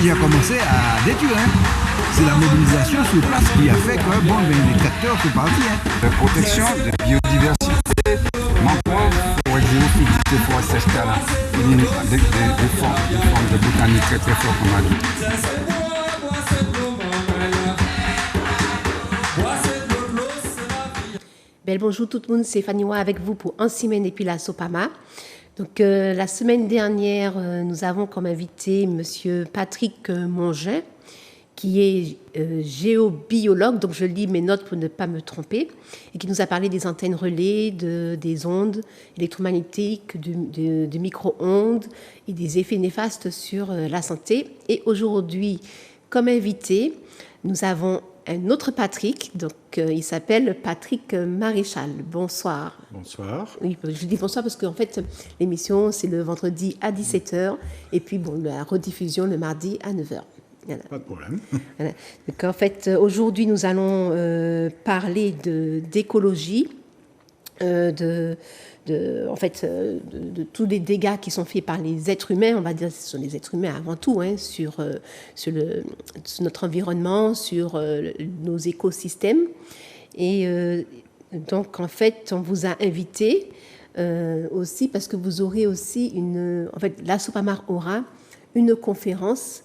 qui a commencé à détruire. Hein. C'est la mobilisation sur place qui a fait que bon, les capteurs sont partis. Hein. La protection de biodiversité, mangrove, forêt géophyte, des forêts sèches-talents, des formes de botanique très très fortes, comme on a dit. Bonjour tout le monde, c'est Fanny Wa avec vous pour Un Semaine et puis la Sopama. Donc la semaine dernière, nous avons comme invité Monsieur Patrick Mongein, qui est géobiologue, donc je lis mes notes pour ne pas me tromper, et qui nous a parlé des antennes relais, des ondes électromagnétiques, de micro-ondes et des effets néfastes sur la santé. Et aujourd'hui, comme invité, nous avons un autre Patrick, donc il s'appelle Patrick Maréchal. Bonsoir. Bonsoir. Oui, je dis bonsoir parce qu'en fait, l'émission, c'est le vendredi à 17h et puis bon, la rediffusion le mardi à 9h. Voilà. Pas de problème. Voilà. Donc en fait, aujourd'hui, nous allons parler d'écologie, de tous les dégâts qui sont faits par les êtres humains, on va dire que ce sont les êtres humains avant tout, hein, sur notre environnement, sur nos écosystèmes. Et donc, en fait, on vous a invité aussi parce que vous aurez aussi la Sopamar aura une conférence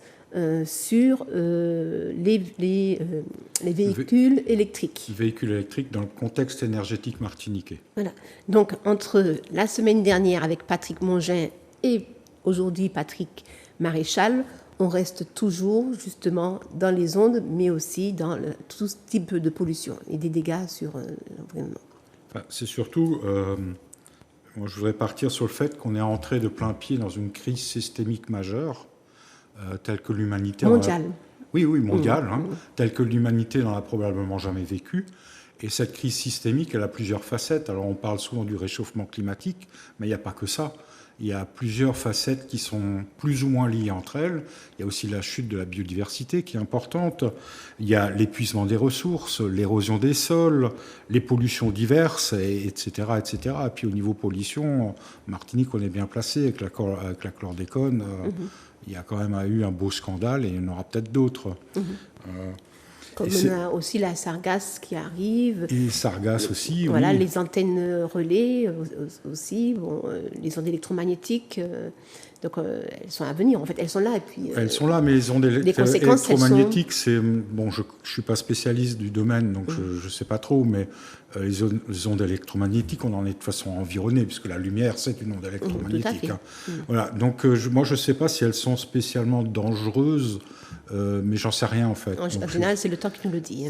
sur les véhicules électriques. Les véhicules électriques dans le contexte énergétique martiniquais. Voilà. Donc, entre la semaine dernière avec Patrick Mongein et aujourd'hui Patrick Maréchal, on reste toujours justement dans les ondes, mais aussi dans tout type de pollution et des dégâts sur l'environnement. Enfin, c'est surtout, moi je voudrais partir sur le fait qu'on est entré de plein pied dans une crise systémique majeure, telle que l'humanité... Mondiale. Oui, mondiale, telle que l'humanité n'en a probablement jamais vécu. Et cette crise systémique, elle a plusieurs facettes. Alors on parle souvent du réchauffement climatique, mais il n'y a pas que ça. Il y a plusieurs facettes qui sont plus ou moins liées entre elles. Il y a aussi la chute de la biodiversité qui est importante. Il y a l'épuisement des ressources, l'érosion des sols, les pollutions diverses, etc., etc. Et puis au niveau pollution, Martinique, on est bien placé avec la chlordécone. Il y a quand même eu un beau scandale et il y en aura peut-être d'autres. Comme on a aussi la sargasse qui arrive. Et sargasse aussi, voilà, oui. Les antennes relais aussi, les ondes électromagnétiques. Donc elles sont à venir, en fait, elles sont là. Et puis, elles sont là, mais les ondes électromagnétiques, c'est... Bon, je ne suis pas spécialiste du domaine, donc je ne sais pas trop, mais les ondes électromagnétiques, on en est de toute façon environné, puisque la lumière, c'est une onde électromagnétique. Voilà, donc moi, je ne sais pas si elles sont spécialement dangereuses, mais j'en sais rien, en fait. En général, c'est le temps qui nous le dit.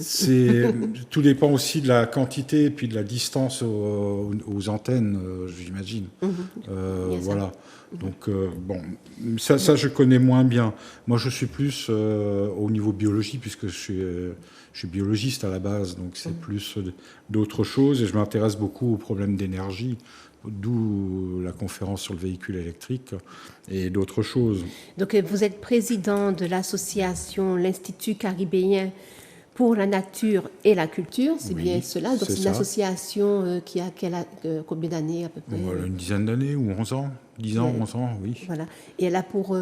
Tout dépend aussi de la quantité et puis de la distance aux antennes, j'imagine. Voilà. Donc, bon, ça, je connais moins bien. Moi, je suis plus au niveau biologie, puisque je suis biologiste à la base, donc c'est plus d'autres choses. Et je m'intéresse beaucoup aux problèmes d'énergie, d'où la conférence sur le véhicule électrique et d'autres choses. Donc, vous êtes président de l'association l'Institut caribéen pour la nature et la culture, c'est bien cela. Donc, c'est une association qui a combien d'années à peu près? Voilà, une dizaine d'années ou 11 ans. 10 ans, 11 ans, oui. Voilà. Et elle a pour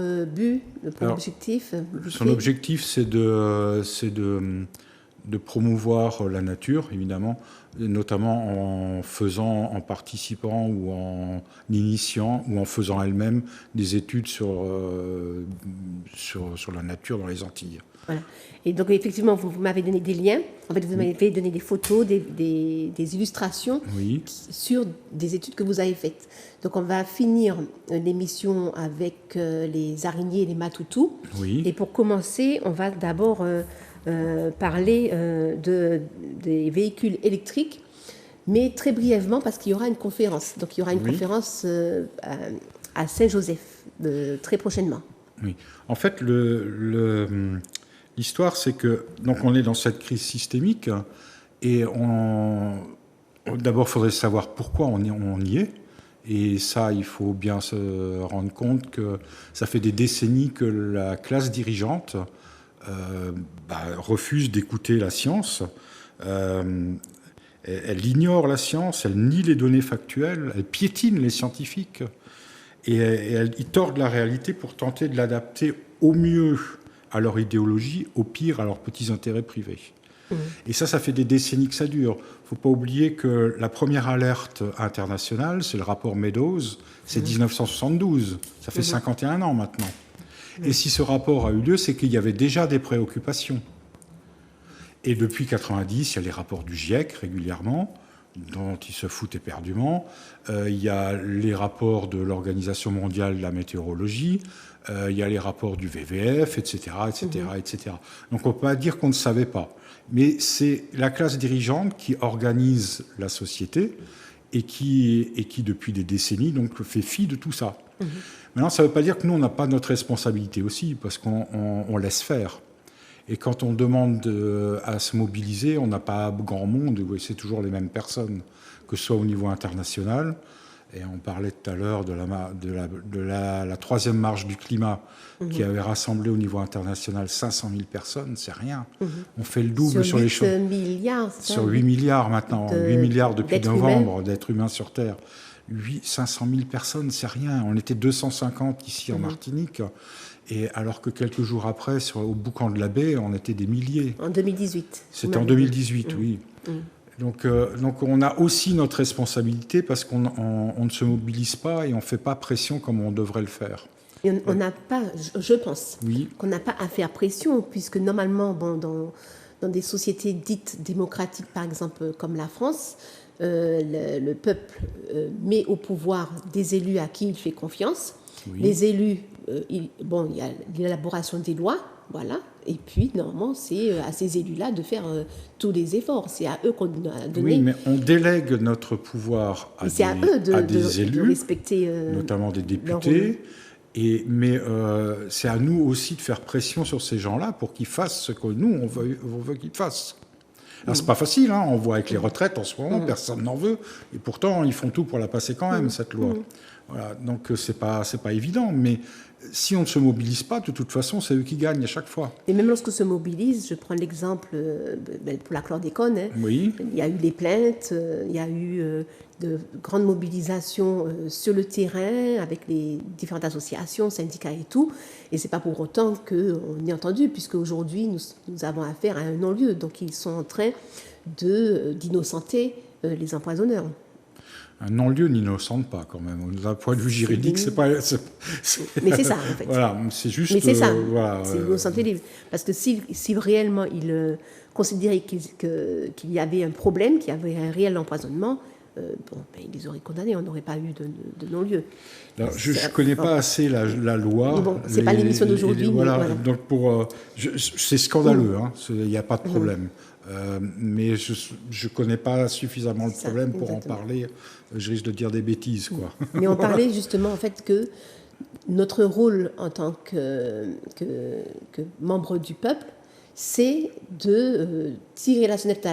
objectif... Son objectif, c'est de promouvoir la nature, évidemment, notamment en participant ou en initiant ou en faisant elle-même des études sur la nature dans les Antilles. Voilà. Et donc, effectivement, vous m'avez donné des liens. En fait, vous m'avez donné des photos, des illustrations sur des études que vous avez faites. Donc, on va finir l'émission avec les araignées et les matoutous. Oui. Et pour commencer, on va d'abord parler des véhicules électriques, mais très brièvement, parce qu'il y aura une conférence. Donc, il y aura une conférence à Saint-Joseph très prochainement. Oui. En fait, l'histoire, c'est que donc on est dans cette crise systémique et d'abord, il faudrait savoir pourquoi on y est. Et ça, il faut bien se rendre compte que ça fait des décennies que la classe dirigeante refuse d'écouter la science. Elle ignore la science, elle nie les données factuelles, elle piétine les scientifiques et ils tordent la réalité pour tenter de l'adapter au mieux à leur idéologie, au pire à leurs petits intérêts privés. Et ça fait des décennies que ça dure. Il ne faut pas oublier que la première alerte internationale, c'est le rapport Meadows, c'est 1972. Ça fait 51 ans maintenant. Et si ce rapport a eu lieu, c'est qu'il y avait déjà des préoccupations. Et depuis 90, il y a les rapports du GIEC régulièrement, dont ils se foutent éperdument. Il y a les rapports de l'Organisation mondiale de la météorologie. Il y a les rapports du WWF, etc., etc., etc. Donc on ne peut pas dire qu'on ne savait pas. Mais c'est la classe dirigeante qui organise la société et qui depuis des décennies, donc, fait fi de tout ça. Maintenant, ça ne veut pas dire que nous, on n'a pas notre responsabilité aussi, parce qu'on laisse faire. Et quand on demande à se mobiliser, on n'a pas grand monde, c'est toujours les mêmes personnes, que ce soit au niveau international. Et on parlait tout à l'heure de la troisième marche du climat, qui avait rassemblé au niveau international 500 000 personnes, c'est rien. On fait le double sur les choses. 8 milliards, c'est ça, sur 8 milliards maintenant, 8 milliards depuis novembre d'êtres humains sur Terre. 500 000 personnes, c'est rien. On était 250 ici en Martinique. Et alors que quelques jours après, au Boucan de la Baie, on était des milliers. En 2018. C'était en 2018, oui. Donc on a aussi notre responsabilité parce qu'on ne se mobilise pas et on ne fait pas pression comme on devrait le faire. Et on n'a pas, je pense, Oui. qu'on n'a pas à faire pression, puisque normalement, dans des sociétés dites démocratiques, par exemple comme la France, le peuple met au pouvoir des élus à qui il fait confiance. Oui. Les élus, il y a l'élaboration des lois, voilà. Et puis, normalement, c'est à ces élus-là de faire tous les efforts. C'est à eux qu'on a donné. Oui, mais on délègue notre pouvoir à des élus, de respecter, notamment des députés. Mais c'est à nous aussi de faire pression sur ces gens-là pour qu'ils fassent ce que nous, on veut qu'ils fassent. Alors, c'est pas facile, hein. On voit avec les retraites en ce moment, personne n'en veut. Et pourtant, ils font tout pour la passer quand même, cette loi. Voilà. Donc, c'est pas évident. Mais si on ne se mobilise pas, de toute façon, c'est eux qui gagnent à chaque fois. Et même lorsqu'on se mobilise, je prends l'exemple pour la chlordécone. Hein. Oui. Il y a eu les plaintes, il y a eu de grandes mobilisations sur le terrain avec les différentes associations, syndicats et tout. Et c'est pas pour autant qu'on est entendu, puisque aujourd'hui nous avons affaire à un non-lieu. Donc ils sont en train d'innocenter les empoisonneurs. Un non-lieu n'innocente pas, quand même. D'un point de vue juridique, c'est pas... Mais c'est ça, en fait. Voilà, c'est juste... Mais c'est ça, voilà, c'est innocenter parce que si réellement ils considéraient qu'il y avait un problème, qu'il y avait un réel empoisonnement, ils les auraient condamnés, on n'aurait pas eu de non-lieu. Alors, je ne connais pas assez la loi. Bon, ce n'est pas l'émission d'aujourd'hui. Voilà. Donc c'est scandaleux, il n'y a pas de problème. Mais je ne connais pas suffisamment le problème pour en parler. Je risque de dire des bêtises, quoi. Mais on parlait justement en fait que notre rôle en tant que membre du peuple, c'est de tirer la sonnette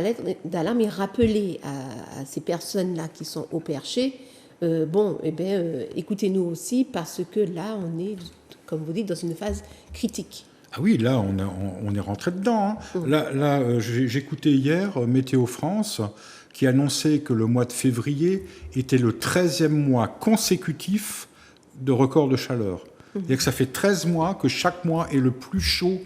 d'alarme et rappeler à ces personnes-là qui sont au perché, écoutez-nous aussi, parce que là, on est, comme vous dites, dans une phase critique. Ah oui, là, on est rentré dedans. Hein. Là, j'écoutais hier Météo France qui annonçait que le mois de février était le 13e mois consécutif de record de chaleur. C'est-à-dire que ça fait 13 mois que chaque mois est le plus chaud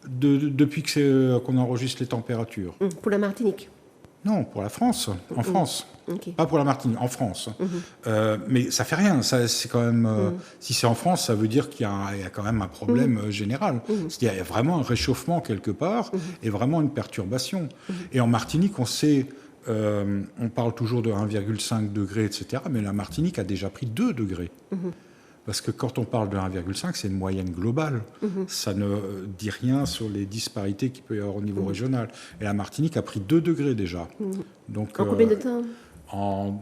depuis qu'on enregistre les températures. Pour la Martinique? Non, pour la France, en France. Okay. Pas pour la Martinique, en France. Mais ça fait rien. Ça, c'est quand même, si c'est en France, ça veut dire qu'il y a quand même un problème général. C'est-à-dire qu'il y a vraiment un réchauffement quelque part et vraiment une perturbation. Et en Martinique, on sait, on parle toujours de 1,5 degré, etc. Mais la Martinique a déjà pris 2 degrés. Parce que quand on parle de 1,5, c'est une moyenne globale. Ça ne dit rien sur les disparités qu'il peut y avoir au niveau régional. Et la Martinique a pris 2 degrés déjà. Donc, en combien de temps?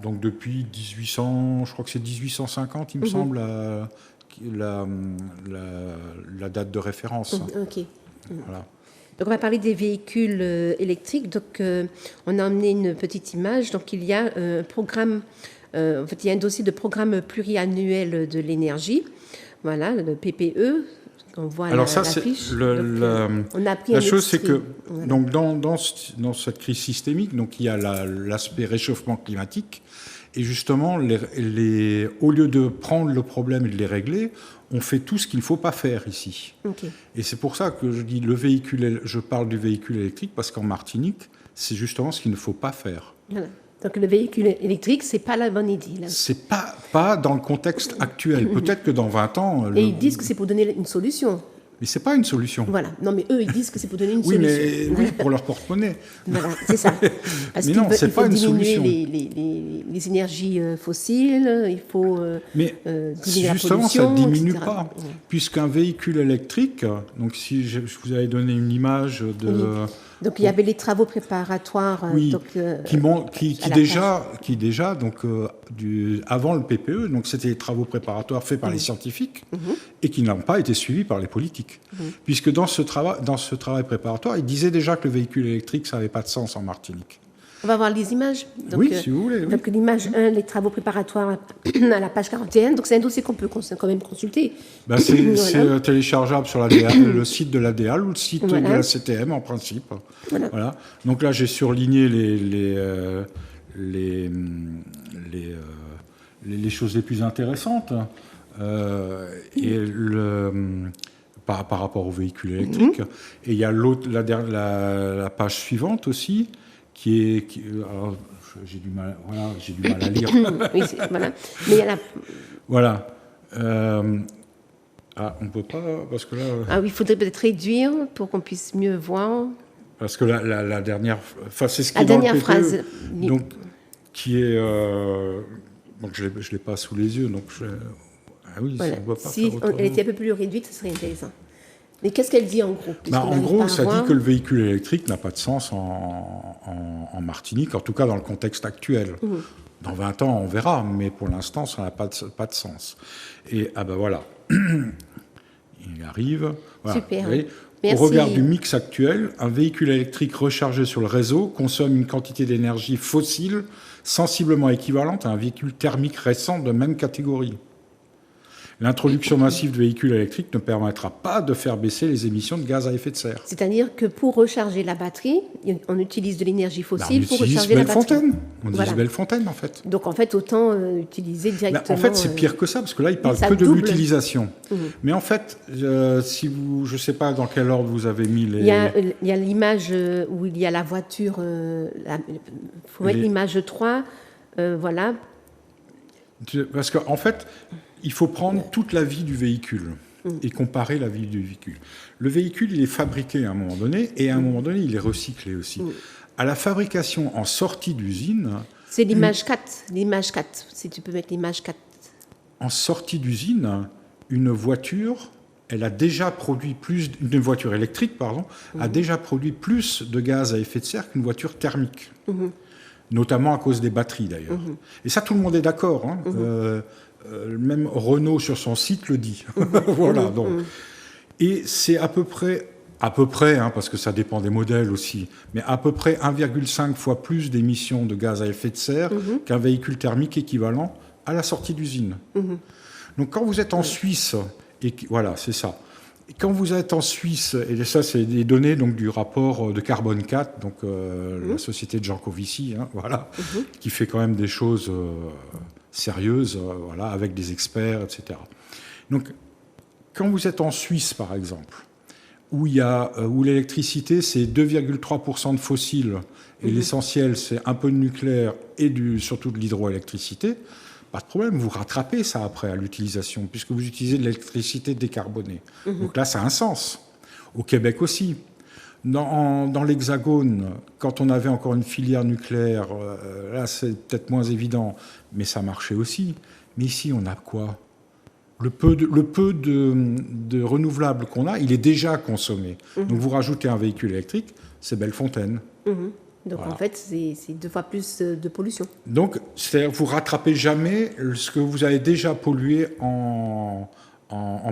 Donc depuis 1800, je crois que c'est 1850, il me semble, la date de référence. Ok. Voilà. Donc on va parler des véhicules électriques. Donc on a emmené une petite image. Donc il y a un programme... en fait, il y a un dossier de programme pluriannuel de l'énergie, voilà, le PPE, on voit Alors ça, l'affiche. c'est On a pris la un chose, c'est que extrait. Voilà. donc dans cette crise systémique, donc il y a l'aspect réchauffement climatique, et justement, au lieu de prendre le problème et de les régler, on fait tout ce qu'il ne faut pas faire ici. Ok. Et c'est pour ça que je dis je parle du véhicule électrique, parce qu'en Martinique, c'est justement ce qu'il ne faut pas faire. Voilà. Donc le véhicule électrique, c'est pas la bonne idée. Là. C'est pas dans le contexte actuel. Peut-être que dans 20 ans... Et ils disent que c'est pour donner une solution. Mais c'est pas une solution. Voilà. Non, mais eux, ils disent que c'est pour donner une Oui, solution. mais oui, pour leur porte-monnaie. Voilà, c'est ça. Parce Mais qu'il non, faut, c'est il pas faut une diminuer solution. les énergies fossiles, il faut Mais diminuer la justement, pollution, ça ne diminue etc. pas, puisqu'un véhicule électrique, donc si je vous avais donné une image de... Oui. Donc il y avait les travaux préparatoires. Oui, Donc, qui à la déjà donc, avant le PPE, donc c'était des travaux préparatoires faits par les scientifiques et qui n'ont pas été suivis par les politiques. Puisque dans ce travail préparatoire, ils disaient déjà que le véhicule électrique, ça n'avait pas de sens en Martinique. On va voir les images. Donc, Oui, si vous voulez, oui. Donc l'image 1, les travaux préparatoires à la page 41. Donc c'est un dossier qu'on peut quand même consulter. Ben, c'est Voilà. téléchargeable sur le site de l'ADEAL ou le site Voilà. de la CTM en principe. Voilà. Donc là, j'ai surligné les choses les plus intéressantes par rapport au véhicule électrique. Et il y a la page suivante aussi alors, j'ai du mal à lire. Oui, voilà. Mais il y a la... Voilà. On peut pas, parce que là... Ah oui, il faudrait peut-être réduire pour qu'on puisse mieux voir. Parce que la dernière... Enfin, c'est ce qui La est dans le dernière PPE, phrase. donc, qui est... donc, je ne l'ai pas sous les yeux, donc... Ah oui, Voilà. on ne voit pas Si faire autrement. elle était un peu plus réduite, ce serait intéressant. Mais qu'est-ce qu'elle dit en gros En gros, ça dit que le véhicule électrique n'a pas de sens en Martinique, en tout cas dans le contexte actuel. Dans 20 ans, on verra, mais pour l'instant, ça n'a pas de sens. Et voilà, il arrive. Voilà. Super. Vous voyez, Merci. au regard du mix actuel, un véhicule électrique rechargé sur le réseau consomme une quantité d'énergie fossile sensiblement équivalente à un véhicule thermique récent de même catégorie. L'introduction massive de véhicules électriques ne permettra pas de faire baisser les émissions de gaz à effet de serre. C'est-à-dire que pour recharger la batterie, on utilise de l'énergie On fossile pour utilise recharger la batterie. Bellefontaine. On Voilà. utilise Bellefontaine, en fait. Donc en fait, autant utiliser directement... En fait, c'est pire que ça, parce que là, il parle ça que de double. l'utilisation. Mais en fait, je ne sais pas dans quel ordre vous avez mis les... Il y a l'image où il y a la voiture... Il faut mettre l'image 3, voilà. Parce qu'en fait, il faut prendre toute la vie du véhicule et comparer la vie du véhicule. Le véhicule, il est fabriqué à un moment donné, et à un moment donné, il est recyclé aussi. À la fabrication en sortie d'usine... C'est l'image 4, l'image 4, si tu peux mettre l'image 4. En sortie d'usine, une voiture, elle a déjà produit une voiture électrique, a déjà produit plus de gaz à effet de serre qu'une voiture thermique. Notamment à cause des batteries, d'ailleurs. Et ça, tout le monde est d'accord. Hein. Même Renault, sur son site, le dit. Voilà, donc. Et c'est à peu près, parce que ça dépend des modèles aussi, mais à peu près 1,5 fois plus d'émissions de gaz à effet de serre qu'un véhicule thermique équivalent à la sortie d'usine. Donc quand vous êtes en Suisse, voilà, c'est ça. Et quand vous êtes en Suisse, et ça c'est des données donc, du rapport de Carbone 4, donc la société de Jean Covici, voilà, qui fait quand même des choses sérieuses, voilà, avec des experts, etc. Donc quand vous êtes en Suisse, par exemple, où l'électricité, c'est 2,3% de fossiles, et l'essentiel, c'est un peu de nucléaire et surtout de l'hydroélectricité, pas de problème, vous rattrapez ça après à l'utilisation, puisque vous utilisez de l'électricité décarbonée. Donc là, ça a un sens. Au Québec aussi. Dans l'Hexagone, quand on avait encore une filière nucléaire, là, c'est peut-être moins évident, mais ça marchait aussi. Mais ici, on a quoi ? Le peu de renouvelables qu'on a, il est déjà consommé. Donc vous rajoutez un véhicule électrique, c'est Bellefontaine. Donc Voilà. en fait, c'est 2 fois plus de pollution. Donc, c'est-à-dire que vous ne rattrapez jamais ce que vous avez déjà pollué en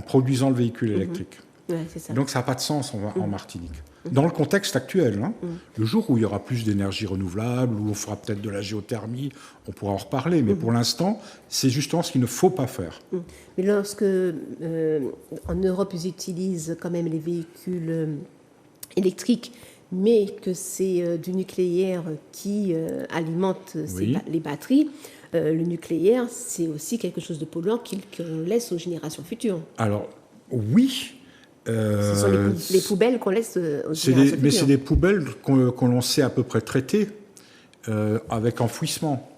produisant le véhicule électrique. Ouais, c'est ça. Donc ça n'a pas de sens en Martinique. dans le contexte actuel. Le jour où il y aura plus d'énergie renouvelable, où on fera peut-être de la géothermie, on pourra en reparler. Mais pour l'instant, c'est justement ce qu'il ne faut pas faire. Mais lorsque, en Europe, ils utilisent quand même les véhicules électriques, mais que c'est du nucléaire qui alimente les batteries, le nucléaire, c'est aussi quelque chose de polluant qu'on laisse aux générations futures. Alors, oui. Ce sont les poubelles qu'on laisse aux générations futures. Mais c'est des poubelles qu'on sait à peu près traiter avec enfouissement.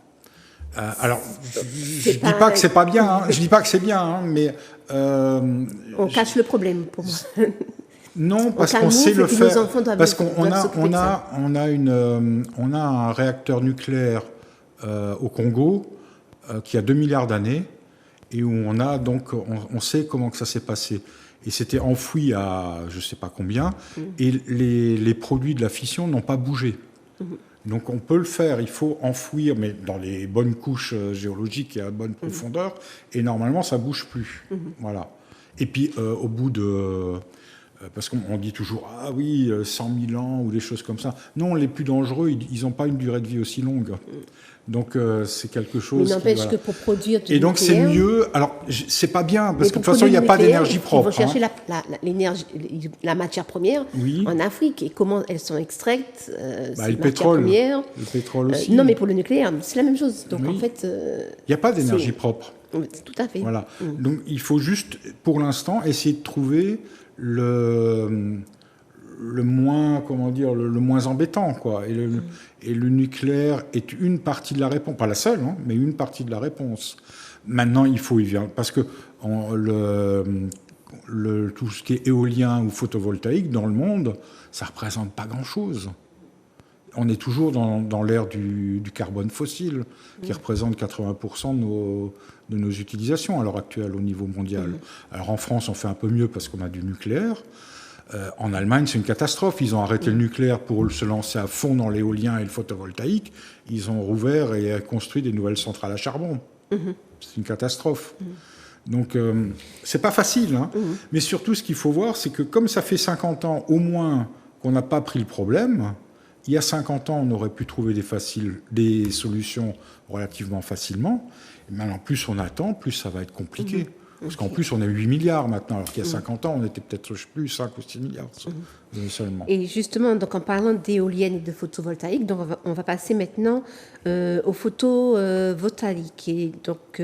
Alors, je ne dis pas que c'est pas bien, je dis pas que c'est bien, mais... on cache le problème, pour moi. Non, parce qu'on sait le faire. Parce qu'on a un réacteur nucléaire au Congo qui a 2 milliards d'années et où on sait comment que ça s'est passé. Et c'était enfoui à je ne sais pas combien, et les produits de la fission n'ont pas bougé. Donc on peut le faire, il faut enfouir, mais dans les bonnes couches géologiques et à bonne profondeur, et normalement ça ne bouge plus. Voilà. Et puis au bout de... parce qu'on dit toujours, ah oui, 100 000 ans ou des choses comme ça. Non, les plus dangereux, ils n'ont pas une durée de vie aussi longue. Donc c'est quelque chose... Mais n'empêche que pour produire du nucléaire... Et donc c'est mieux... Alors, c'est pas bien, parce que de toute façon, il n'y a pas d'énergie propre. Ils vont chercher la matière première en Afrique. Et comment elles sont extraites, le pétrole. Le pétrole aussi. Non, mais pour le nucléaire, c'est la même chose. Donc en fait... il n'y a pas d'énergie propre. Tout à fait. Voilà. Donc il faut juste, pour l'instant, essayer de trouver le moins, le moins embêtant, quoi. Et le nucléaire est une partie de la réponse, pas la seule, mais une partie de la réponse. Maintenant, il faut y venir, parce que tout ce qui est éolien ou photovoltaïque dans le monde, ça représente pas grand-chose. On est toujours dans l'ère du carbone fossile, qui représente 80% de nos utilisations à l'heure actuelle au niveau mondial. Alors en France, on fait un peu mieux parce qu'on a du nucléaire. En Allemagne, c'est une catastrophe. Ils ont arrêté le nucléaire pour se lancer à fond dans l'éolien et le photovoltaïque. Ils ont rouvert et construit des nouvelles centrales à charbon. C'est une catastrophe. Donc, c'est pas facile. Mais surtout, ce qu'il faut voir, c'est que comme ça fait 50 ans au moins qu'on n'a pas pris le problème, il y a 50 ans, on aurait pu trouver des solutions relativement facilement. Et maintenant, plus on attend, plus ça va être compliqué. Parce qu'en plus, on a 8 milliards maintenant, alors qu'il y a 50 ans, on était peut-être plus 5 ou 6 milliards seulement. Et justement, donc, en parlant d'éoliennes et de photovoltaïque, donc on va passer maintenant au photovoltaïque. Et donc,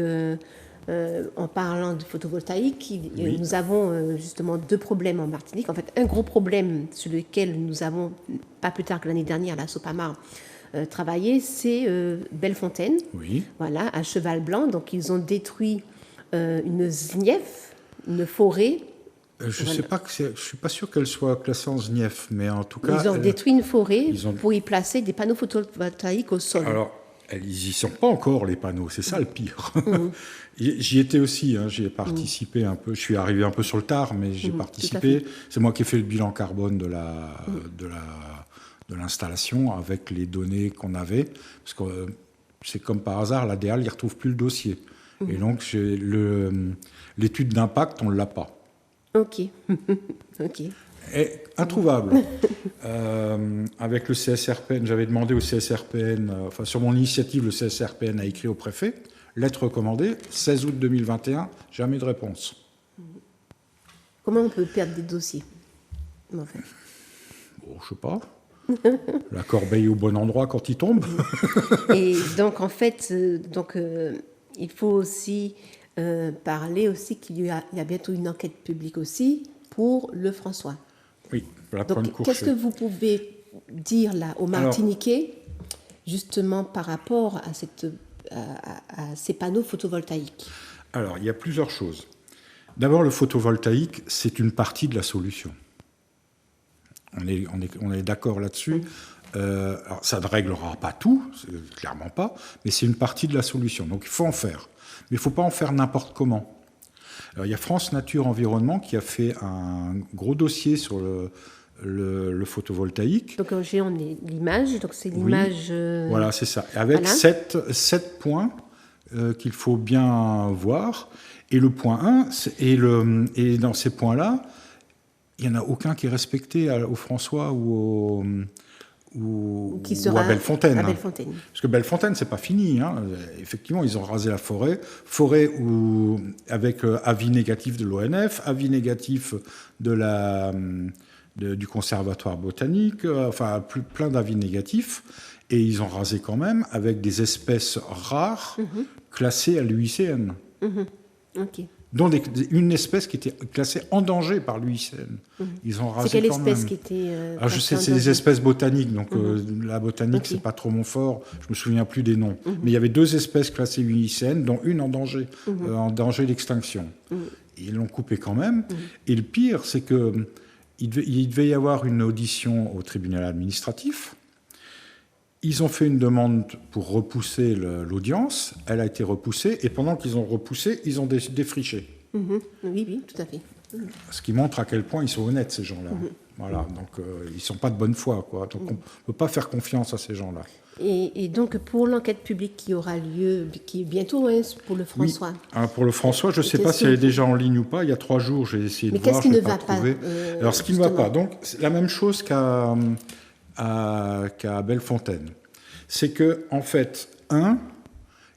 en parlant de photovoltaïque, nous avons justement 2 problèmes en Martinique. En fait, un gros problème sur lequel nous avons, pas plus tard que l'année dernière, la SOPAMA, travaillé, c'est Bellefontaine, voilà, à Cheval Blanc. Donc, ils ont détruit une ZNIEF, une forêt. Je suis pas sûr qu'elle soit classée en ZNIEF, mais en tout cas... Ils ont détruit une forêt pour y placer des panneaux photovoltaïques au sol. Alors, ils n'y sont pas encore, les panneaux, c'est ça le pire. J'y étais aussi, j'y ai participé un peu. Je suis arrivé un peu sur le tard, mais j'ai participé. C'est moi qui ai fait le bilan carbone de l'installation avec les données qu'on avait. Parce que c'est comme par hasard, la DEAL, ils ne retrouvent plus le dossier. Et donc, l'étude d'impact, on ne l'a pas. OK. Et introuvable. Avec le CSRPN, j'avais demandé au CSRPN, sur mon initiative, le CSRPN a écrit au préfet, lettre recommandée, 16 août 2021, jamais de réponse. Comment on peut perdre des dossiers, en fait? Bon, je ne sais pas. La corbeille au bon endroit quand il tombe. Et donc, en fait, il faut aussi parler aussi qu'il y a bientôt une enquête publique aussi pour le François. Oui, donc, qu'est-ce que vous pouvez dire là aux Martiniquais, justement par rapport à ces panneaux photovoltaïques? Alors, il y a plusieurs choses. D'abord, le photovoltaïque, c'est une partie de la solution. On est d'accord là-dessus. Alors, ça ne réglera pas tout, clairement pas, mais c'est une partie de la solution. Donc, il faut en faire. Mais il ne faut pas en faire n'importe comment. Alors, il y a France Nature Environnement qui a fait un gros dossier sur le photovoltaïque. Donc, j'ai l'image. Donc, c'est l'image... Voilà, c'est ça. Avec 7 points qu'il faut bien voir. Et le point 1, et dans ces points-là, il n'y en a aucun qui est respecté au François ou à Bellefontaine. À Bellefontaine. Parce que Bellefontaine, c'est pas fini. Hein. Effectivement, ils ont rasé la forêt avec avis négatif de l'ONF, avis négatif du Conservatoire botanique, plein d'avis négatifs. Et ils ont rasé quand même avec des espèces rares classées à l'UICN. Ok. Dont une espèce qui était classée en danger par l'UICN. Ils ont rasé. C'est quelle quand espèce même. qui était Je sais, c'est des espèces botaniques, donc la botanique, c'est pas trop mon fort, je me souviens plus des noms. Mais il y avait 2 espèces classées UICN, dont une en danger d'extinction. Et ils l'ont coupé quand même. Et le pire, c'est que il devait y avoir une audition au tribunal administratif. Ils ont fait une demande pour repousser l'audience. Elle a été repoussée. Et pendant qu'ils ont repoussé, ils ont défriché. Oui, tout à fait. Ce qui montre à quel point ils sont honnêtes, ces gens-là. Voilà, donc ils ne sont pas de bonne foi, quoi. Donc on ne peut pas faire confiance à ces gens-là. Et donc, pour l'enquête publique qui aura lieu, qui est bientôt pour le François. Oui. Pour le François, je ne sais pas si elle est déjà en ligne ou pas. Il y a 3 jours, j'ai essayé de voir. Mais qu'est-ce qui ne va pas Alors, ce qui ne va pas, donc, c'est la même chose qu'à Bellefontaine. C'est que, en fait,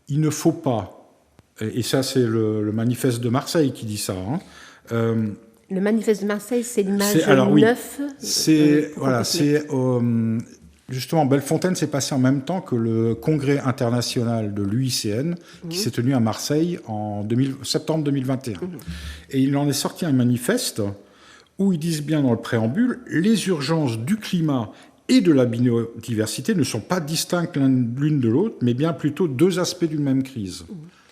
il ne faut pas, et ça, c'est le manifeste de Marseille qui dit ça. Le manifeste de Marseille, c'est l'image 9. Justement, Bellefontaine s'est passé en même temps que le congrès international de l'UICN qui s'est tenu à Marseille en septembre 2021. Et il en est sorti un manifeste où ils disent bien dans le préambule « Les urgences du climat et de la biodiversité ne sont pas distinctes l'une de l'autre, mais bien plutôt 2 aspects d'une même crise. »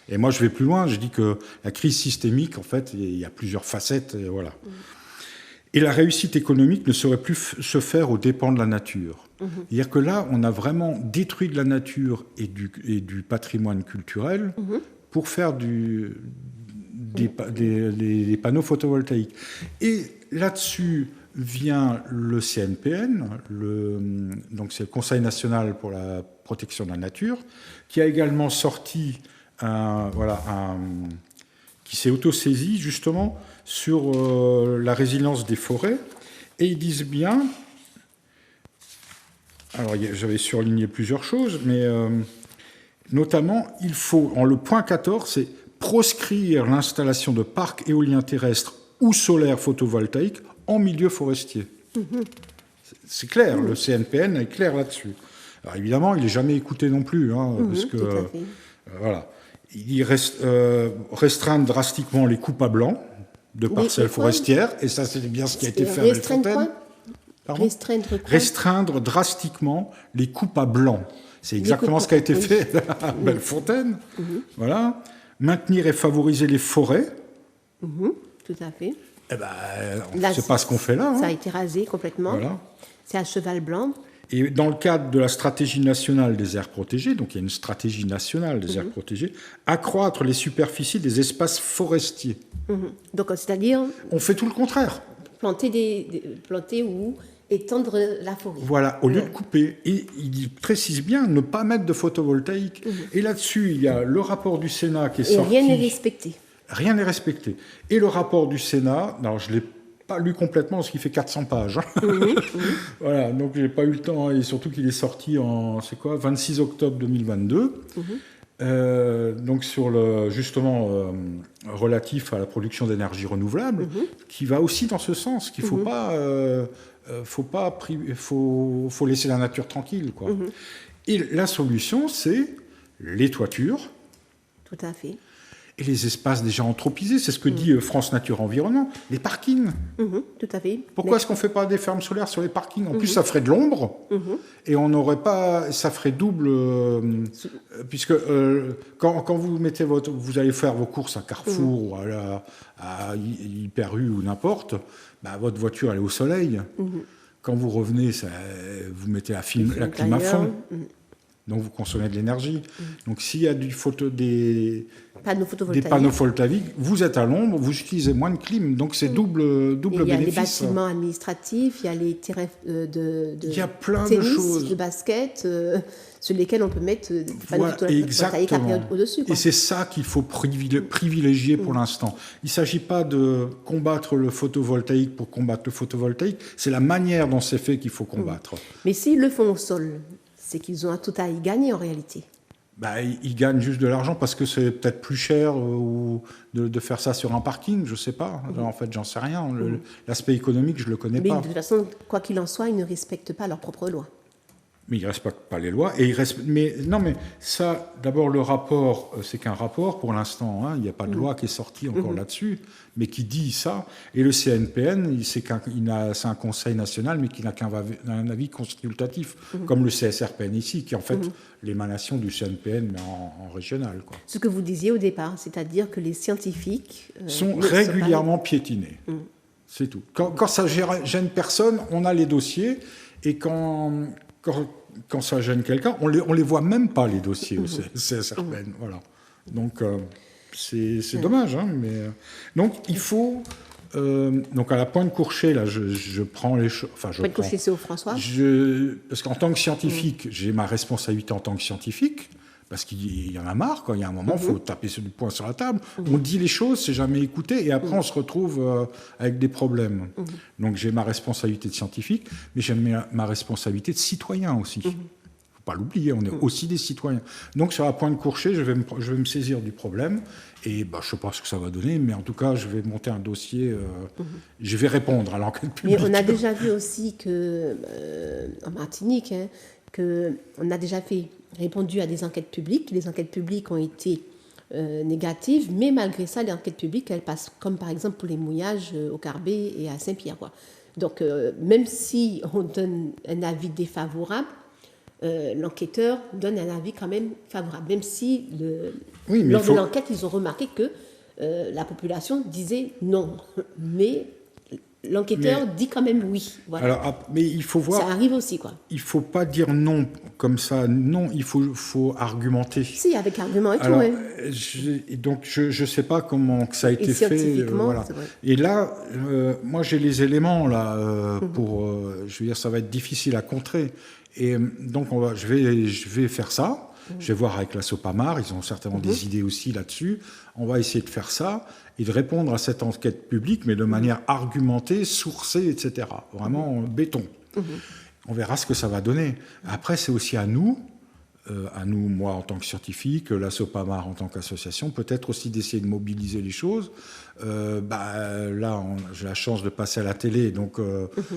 Et moi, je vais plus loin, je dis que la crise systémique, en fait, il y a plusieurs facettes, et voilà. Et la réussite économique ne saurait plus se faire aux dépens de la nature. C'est-à-dire que là, on a vraiment détruit de la nature et du patrimoine culturel pour faire des panneaux photovoltaïques. Et là-dessus vient le CNPN, donc c'est le Conseil national pour la protection de la nature, qui a également sorti qui s'est auto-saisi justement sur la résilience des forêts. Et ils disent bien, alors j'avais surligné plusieurs choses, mais notamment, il faut, le point 14, c'est proscrire l'installation de parcs éoliens terrestres ou solaires photovoltaïques en milieu forestier. C'est clair, le CNPN est clair là-dessus. Alors évidemment, il n'est jamais écouté non plus, parce que voilà. Il restreindre drastiquement les coupes à blanc de parcelles forestières, et ça c'est bien ce qui a été fait à Bellefontaine. Restreindre drastiquement les coupes à blanc. C'est exactement ce qui a été fait à Bellefontaine. Voilà. Maintenir et favoriser les forêts. Tout à fait. C'est pas ce qu'on fait là. Ça a été rasé complètement. Voilà. C'est à cheval blanc. Et dans le cadre de la stratégie nationale des aires protégées, donc il y a une stratégie nationale des aires protégées, accroître les superficies des espaces forestiers. Donc, c'est-à-dire... On fait tout le contraire. Planter ou étendre la forêt. Voilà, au lieu de couper. Et il précise bien ne pas mettre de photovoltaïque. Et là-dessus, il y a le rapport du Sénat qui est sorti. Et rien n'est respecté. Rien n'est respecté. Et le rapport du Sénat, alors je ne l'ai pas lu complètement parce qu'il fait 400 pages. Voilà, donc je n'ai pas eu le temps, et surtout qu'il est sorti en 26 octobre 2022. Donc sur relatif à la production d'énergie renouvelable, qui va aussi dans ce sens, qu'il faut faut laisser la nature tranquille, quoi. Et la solution, c'est les toitures. Tout à fait. Et les espaces déjà anthropisés, c'est ce que dit France Nature Environnement, les parkings. Tout à fait. Pourquoi est-ce qu'on ne fait pas des fermes solaires sur les parkings? En plus, ça ferait de l'ombre, et on n'aurait pas, ça ferait double, puisque quand vous allez faire vos courses à Carrefour ou à Hyper U ou n'importe, votre voiture elle est au soleil. Quand vous revenez, vous mettez la clim à fond. Donc vous consommez de l'énergie. Donc s'il y a des panneaux photovoltaïques. Des panneaux photovoltaïques, vous êtes à l'ombre, vous utilisez moins de clim, donc c'est double Et bénéfice. il y a les bâtiments administratifs, il y a les terrains de Il y a plein de tennis, choses. de basket, sur lesquels on peut mettre des panneaux Voilà, photovoltaïques après au-dessus. Et c'est ça qu'il faut privilégier pour l'instant. Il ne s'agit pas de combattre le photovoltaïque pour combattre le photovoltaïque, c'est la manière dont c'est fait qu'il faut combattre. Mais s'ils le font au sol, c'est qu'ils ont tout à y gagner en réalité. Bah, ils gagnent juste de l'argent parce que c'est peut-être plus cher ou de faire ça sur un parking, je ne sais pas. En fait, j'en sais rien. L'aspect économique, je ne le connais Mais pas. de toute façon, quoi qu'il en soit, ils ne respectent pas leurs propres lois. Mais ils ne respectent pas les lois. Mais ça, d'abord, le rapport, c'est qu'un rapport pour l'instant. Hein, il n'y a pas de loi qui est sortie encore là-dessus, mais qui dit ça. Et le CNPN, c'est un conseil national, mais qui n'a qu'un avis consultatif, comme le CSRPN ici, qui est en fait l'émanation du CNPN, mais en régional. Quoi. Ce que vous disiez au départ, c'est-à-dire que les scientifiques sont régulièrement piétinés. C'est tout. Quand ça gêne personne, on a les dossiers, et quand ça gêne quelqu'un, on les voit même pas, les dossiers au CSRPN. Voilà. Donc, c'est dommage. Hein, mais, donc, il faut... donc, à la Pointe-Courchet, là, je prends les choses... Enfin, Pointe-Courchet, c'est au François. Parce qu'en tant que scientifique, j'ai ma responsabilité en tant que scientifique, parce qu'il y en a marre, quand il y a un moment, il faut taper du poing sur la table. On dit les choses, c'est jamais écouté, et après, on se retrouve avec des problèmes. Donc, j'ai ma responsabilité de scientifique, mais j'ai ma responsabilité de citoyen aussi. Il ne faut pas l'oublier, on est aussi des citoyens. Donc, sur la Pointe-Courchet, je vais me saisir du problème, et je ne sais pas ce que ça va donner, mais en tout cas, je vais monter un dossier, je vais répondre à l'enquête publique. Mais on a déjà vu aussi que, en Martinique, qu'on a déjà répondu à des enquêtes publiques. Les enquêtes publiques ont été négatives, mais malgré ça, les enquêtes publiques, elles passent, comme par exemple pour les mouillages au Carbet et à Saint-Pierre. Quoi. Donc, même si on donne un avis défavorable, l'enquêteur donne un avis quand même favorable, même si lors de l'enquête, ils ont remarqué que la population disait non. Mais l'enquêteur dit quand même oui. Voilà. Alors, mais il faut voir. Ça arrive aussi, quoi. Il ne faut pas dire non comme ça. Non, il faut argumenter. Si, avec argument et alors, tout, oui. Donc, je ne sais pas comment que ça a été fait. Scientifiquement, voilà. c'est vrai. Et là, moi, j'ai les éléments, là, pour... je veux dire, ça va être difficile à contrer. Et donc, je vais faire ça. Je vais voir avec la Sopamar, ils ont certainement des idées aussi là-dessus. On va essayer de faire ça et de répondre à cette enquête publique, mais de manière argumentée, sourcée, etc. Vraiment béton. On verra ce que ça va donner. Après, c'est aussi à nous, moi en tant que scientifique, la Sopamar en tant qu'association, peut-être aussi d'essayer de mobiliser les choses. Là, j'ai la chance de passer à la télé, donc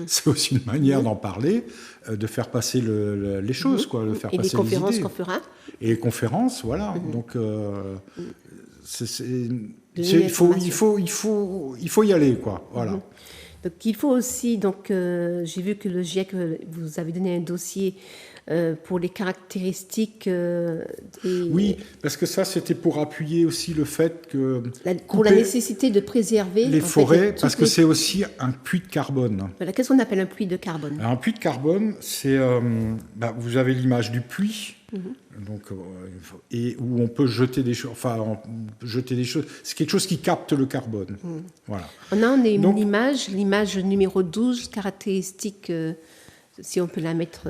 c'est aussi une manière d'en parler, de faire passer les choses, quoi, de faire et passer les conférences les idées. qu'on fera. Et les conférences, voilà. Donc, il faut y aller, quoi. Voilà. Donc, il faut aussi, j'ai vu que le GIEC, vous avez donné un dossier pour les caractéristiques. Oui, parce que ça, c'était pour appuyer aussi le fait que... Pour la nécessité de préserver... les forêts, parce que c'est aussi un puits de carbone. Voilà, qu'est-ce qu'on appelle un puits de carbone? Alors, un puits de carbone, c'est... vous avez l'image du puits, donc, et où on peut jeter des choses. Enfin, jeter des choses. C'est quelque chose qui capte le carbone. Voilà. On a une image, l'image numéro 12, caractéristique... si on peut la mettre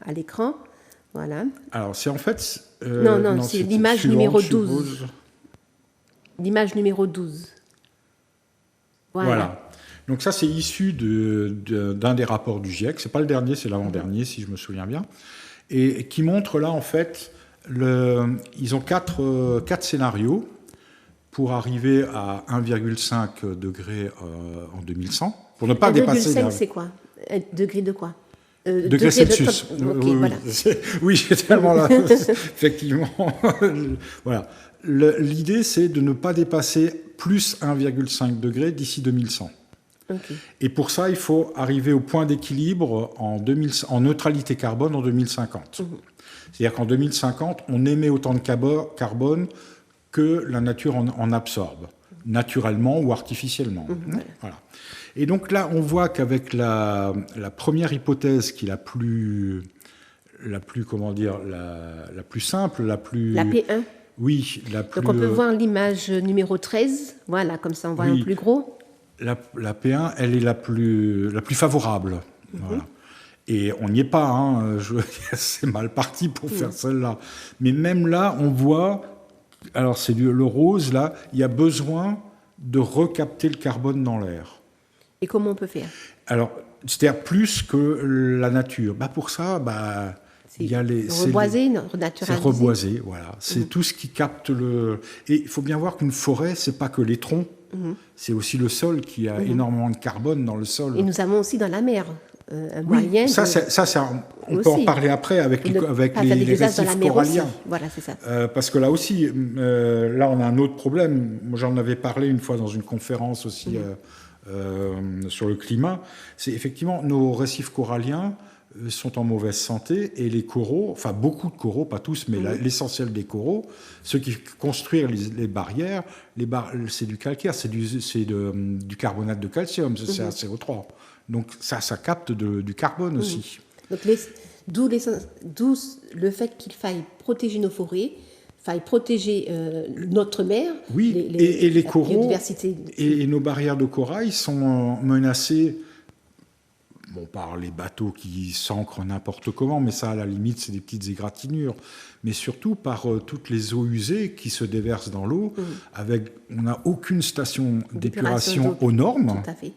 à l'écran. Voilà. Alors, c'est en fait... non, c'est l'image numéro 12. L'image numéro 12. Voilà. Donc ça, c'est issu d'un des rapports du GIEC. C'est pas le dernier, c'est l'avant-dernier, si je me souviens bien. Et qui montre là, en fait, ils ont quatre scénarios pour arriver à 1,5 degré en 2100, pour ne pas dépasser... 1,5, c'est quoi? Degré de quoi? Degré Celsius. Okay, voilà. Oui, j'ai tellement là. Effectivement. Voilà. L'idée, c'est de ne pas dépasser plus 1,5 degré d'ici 2100. Okay. Et pour ça, il faut arriver au point d'équilibre en neutralité carbone en 2050. C'est-à-dire qu'en 2050, on émet autant de carbone que la nature en absorbe, naturellement ou artificiellement. Voilà. Et donc là, on voit qu'avec la première hypothèse qui est la plus comment dire, la plus simple, la plus... La P1. Oui, la plus, Donc on peut voir l'image numéro 13, voilà, comme ça on voit oui. en plus gros. la P1, elle est la plus favorable. Voilà. Et on n'y est pas, hein. C'est mal parti pour faire celle-là. Mais même là, on voit, alors c'est le rose, là, il y a besoin de recapter le carbone dans l'air. Et comment on peut faire? Alors, c'est-à-dire plus que la nature. Pour ça, il y a reboiser, c'est renaturaliser. reboiser, voilà. C'est tout ce qui capte le... Et il faut bien voir qu'une forêt, c'est pas que les troncs, c'est aussi le sol qui a énormément de carbone dans le sol. Et nous avons aussi dans la mer un Oui, moyen. on peut en parler après avec les récifs coralliens. Voilà, c'est ça. Parce que là aussi, là on a un autre problème. Moi, j'en avais parlé une fois dans une conférence aussi sur le climat. C'est effectivement nos récifs coralliens sont en mauvaise santé et les coraux, enfin beaucoup de coraux, pas tous, mais l'essentiel des coraux, ceux qui construisent les barrières, c'est du calcaire, c'est du carbonate de calcium, c'est CO3. Donc ça capte du carbone aussi. Donc d'où le fait qu'il faille protéger nos forêts, faille protéger notre mer, oui, et les coraux, biodiversité. Et nos barrières de corail sont menacées par les bateaux qui s'ancrent n'importe comment, mais ça, à la limite, c'est des petites égratignures. Mais surtout par toutes les eaux usées qui se déversent dans l'eau. On n'a aucune station d'épuration aux normes. Tout à fait.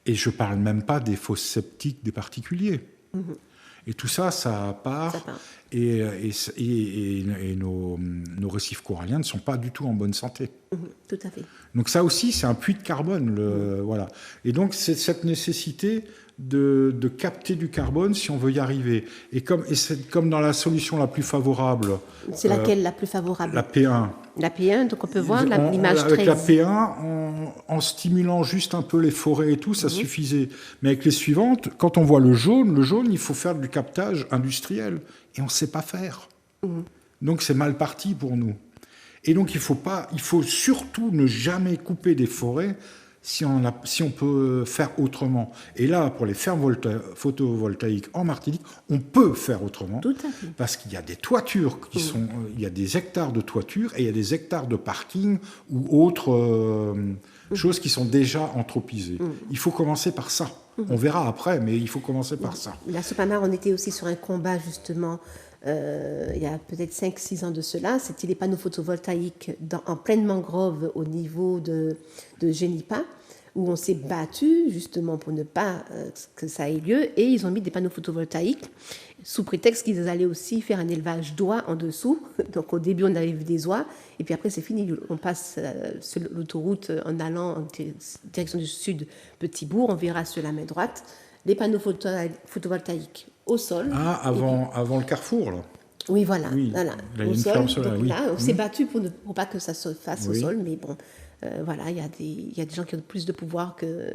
Et je ne parle même pas des fosses septiques des particuliers. Et tout ça, ça part. Et nos récifs coralliens ne sont pas du tout en bonne santé. Tout à fait. Donc ça aussi, c'est un puits de carbone. Voilà. Et donc, c'est cette nécessité de capter du carbone si on veut y arriver. Et c'est comme dans la solution la plus favorable. C'est laquelle la plus favorable? La P1. La P1, donc on peut voir l'image 13. Avec la P1, en stimulant juste un peu les forêts et tout, ça suffisait. Mais avec les suivantes, quand on voit le jaune, il faut faire du captage industriel. Et on ne sait pas faire. Donc c'est mal parti pour nous. Et donc il faut surtout ne jamais couper des forêts si on peut faire autrement. Et là, pour les fermes photovoltaïques en Martinique, on peut faire autrement. Tout à fait. Parce qu'il y a des toitures il y a des hectares de toitures et il y a des hectares de parking ou autres choses qui sont déjà anthropisées. Il faut commencer par ça. On verra après, mais il faut commencer par ça. La Sopamar, on était aussi sur un combat justement il y a peut-être 5-6 ans de cela, c'était les panneaux photovoltaïques en pleine mangrove au niveau de Génipa, où on s'est battu justement pour ne pas que ça ait lieu, et ils ont mis des panneaux photovoltaïques sous prétexte qu'ils allaient aussi faire un élevage d'oies en dessous. Donc au début on avait vu des oies, et puis après c'est fini, on passe sur l'autoroute en allant en direction du sud Petit-Bourg, on verra sur la main droite les panneaux photovoltaïques au sol. Avant le carrefour, là. Oui, voilà. Oui, voilà. Au sol. Donc là, on s'est battu pour pas que ça se fasse au sol, mais bon, voilà, il y a des gens qui ont plus de pouvoir que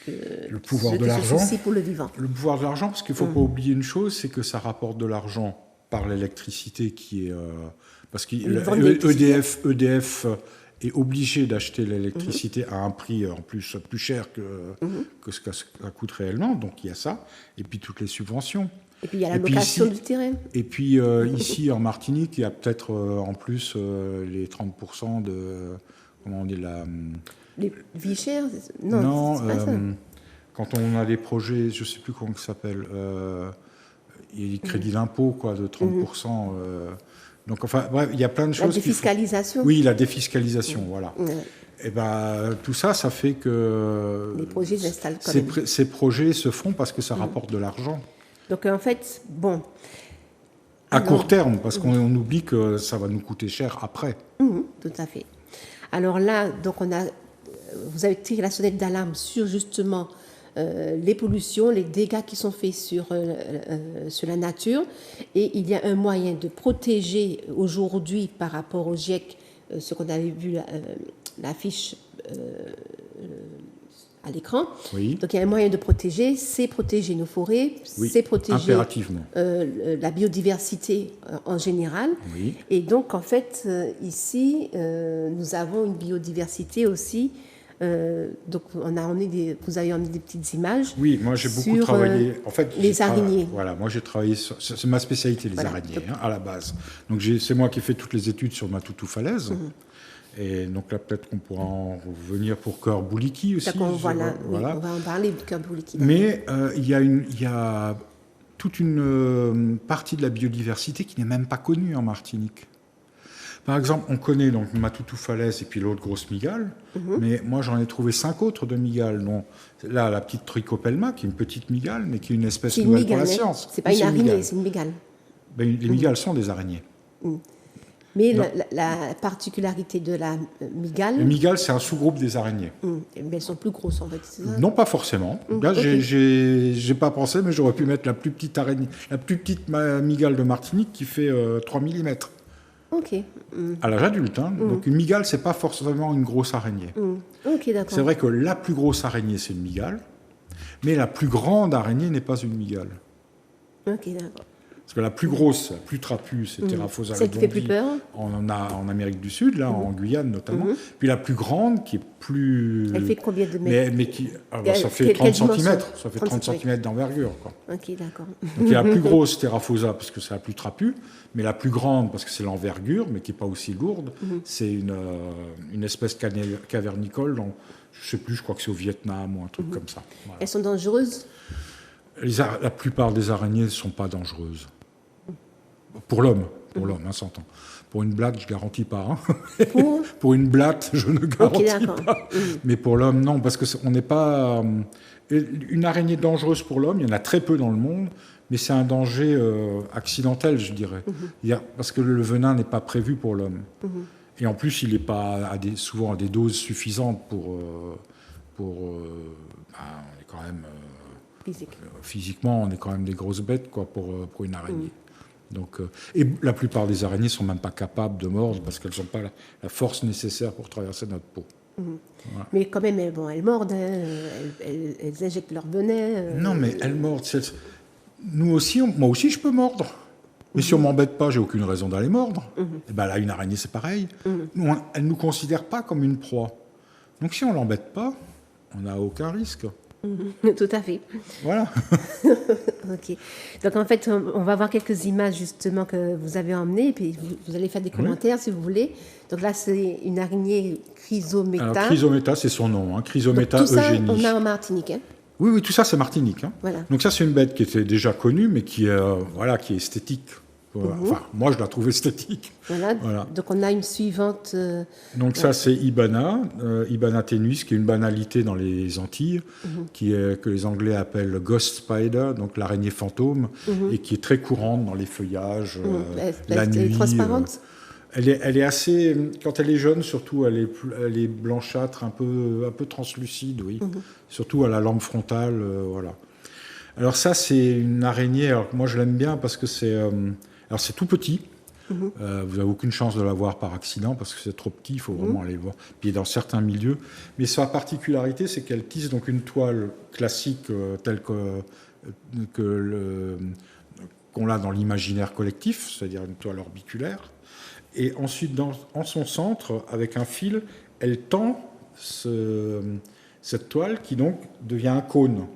le pouvoir ceux de qui l'argent. se soucient pour le vivant. Le pouvoir de l'argent, parce qu'il ne faut pas oublier une chose, c'est que ça rapporte de l'argent par l'électricité qui est... parce que EDF est obligé d'acheter l'électricité à un prix en plus cher que ce que ça coûte réellement. Donc il y a ça. Et puis toutes les subventions. Et puis il y a la location du terrain. Et puis ici en Martinique, il y a peut-être en plus les 30% de... Comment on dit là Les vies chères? Non, c'est pas ça. Quand on a des projets, je ne sais plus comment ça s'appelle, il y a des crédits d'impôt de 30%. Donc, enfin, bref, il y a plein de choses. La défiscalisation. Oui, la défiscalisation, voilà. Et tout ça fait que les projets s'installent quand même. Ces projets se font parce que ça rapporte de l'argent. Donc, en fait, bon. À court terme, parce qu'on oublie que ça va nous coûter cher après. Tout à fait. Alors là, donc vous avez tiré la sonnette d'alarme sur justement les pollutions, les dégâts qui sont faits sur la nature. Et il y a un moyen de protéger aujourd'hui par rapport au GIEC, ce qu'on avait vu l'affiche à l'écran. Oui. Donc il y a un moyen de protéger, c'est protéger nos forêts, c'est protéger la biodiversité en général. Oui. Et donc en fait, ici, nous avons une biodiversité aussi Donc, vous avez emmené des petites images. Oui, moi j'ai beaucoup sur, travaillé. En fait, les araignées. Voilà, moi j'ai travaillé. C'est ma spécialité, les araignées, à la base. Donc c'est moi qui ai fait toutes les études sur Matutu Falaise. Et donc là, peut-être qu'on pourra en revenir pour cœur Bouliki aussi. Voilà. Oui, on va en parler de cœur Bouliki. Mais il y a toute une partie de la biodiversité qui n'est même pas connue en Martinique. Par exemple, on connaît donc Matutu Falaise et puis l'autre grosse mygale, mais moi j'en ai trouvé 5 autres de mygales. Dont, là, la petite Trichopelma, qui est une petite mygale, mais qui est une espèce nouvelle pour la science. C'est pas une araignée, c'est une mygale. Ben, les mygales sont des araignées. Mais la particularité de la mygale... Les mygales, c'est un sous-groupe des araignées. Mais elles sont plus grosses, en fait, c'est ça? Non, pas forcément. Là, j'ai pas pensé, mais j'aurais pu mettre la plus petite araignée, la plus petite mygale de Martinique qui fait 3 mm. Ok. À l'âge adulte. Hein. Donc une mygale, c'est pas forcément une grosse araignée. Ok, d'accord. C'est vrai que la plus grosse araignée, c'est une mygale, mais la plus grande araignée n'est pas une mygale. Ok, d'accord. Parce que la plus grosse, la plus trapue, c'est Theraphosa Celle qui fait plus peur. On en a en Amérique du Sud, là, en Guyane notamment. Puis la plus grande, qui est plus... Elle fait combien de mètres? Mais qui... ça fait 30 cm. Ça fait 30 cm d'envergure, quoi. Ok, d'accord. Donc il y a la plus grosse Theraphosa, parce que c'est la plus trapue, mais la plus grande, parce que c'est l'envergure, mais qui n'est pas aussi lourde, c'est une espèce cavernicole, dont, je ne sais plus, je crois que c'est au Vietnam ou un truc comme ça. Voilà. Elles sont dangereuses? La plupart des araignées ne sont pas dangereuses. Pour l'homme, hein, s'entend. Pour une blatte, je ne garantis pas. Hein. Pour une blatte, je ne garantis pas. Mais pour l'homme, non, parce qu'on n'est pas... Une araignée dangereuse pour l'homme, il y en a très peu dans le monde, mais c'est un danger accidentel, je dirais. Parce que le venin n'est pas prévu pour l'homme. Et en plus, il n'est pas souvent à des doses suffisantes pour on est quand même... physiquement, on est quand même des grosses bêtes, quoi, pour une araignée. Donc, et la plupart des araignées ne sont même pas capables de mordre parce qu'elles n'ont pas la force nécessaire pour traverser notre peau. Voilà. Mais quand même, elles mordent, hein, elles injectent leur venin. Non, mais elles mordent. Nous aussi, moi aussi, je peux mordre. Mais si on ne m'embête pas, j'ai aucune raison d'aller mordre. Et ben là, une araignée, c'est pareil. Elle ne nous considère pas comme une proie. Donc si on ne l'embête pas, on n'a aucun risque. Tout à fait. Voilà. Ok. Donc en fait, on va voir quelques images justement que vous avez emmenées, et puis vous allez faire des commentaires si vous voulez. Donc là, c'est une araignée Chrysometa. Alors, Chrysometa, c'est son nom, hein. Chrysometa donc, tout eugénie. Ça, on a en Martinique. Hein. Oui, tout ça, c'est Martinique. Hein. Voilà. Donc ça, c'est une bête qui était déjà connue, mais qui est esthétique. Enfin, moi, je la trouve esthétique. Voilà. Donc on a une suivante. Donc ça, c'est Ibana, Ibana tenuis, qui est une banalité dans les Antilles, que les Anglais appellent ghost spider, donc l'araignée fantôme, et qui est très courante dans les feuillages, la nuit. Elle est transparente. Elle est assez, quand elle est jeune, surtout, elle est blanchâtre, un peu translucide, oui. Surtout à la lampe frontale, voilà. Alors ça, c'est une araignée. Alors moi, je l'aime bien parce que alors c'est tout petit. Vous n'avez aucune chance de la voir par accident parce que c'est trop petit, il faut vraiment aller le voir. Puis dans certains milieux. Mais sa particularité, c'est qu'elle tisse donc une toile classique telle qu'on a dans l'imaginaire collectif, c'est-à-dire une toile orbiculaire. Et ensuite, en son centre, avec un fil, elle tend cette toile qui donc devient un cône.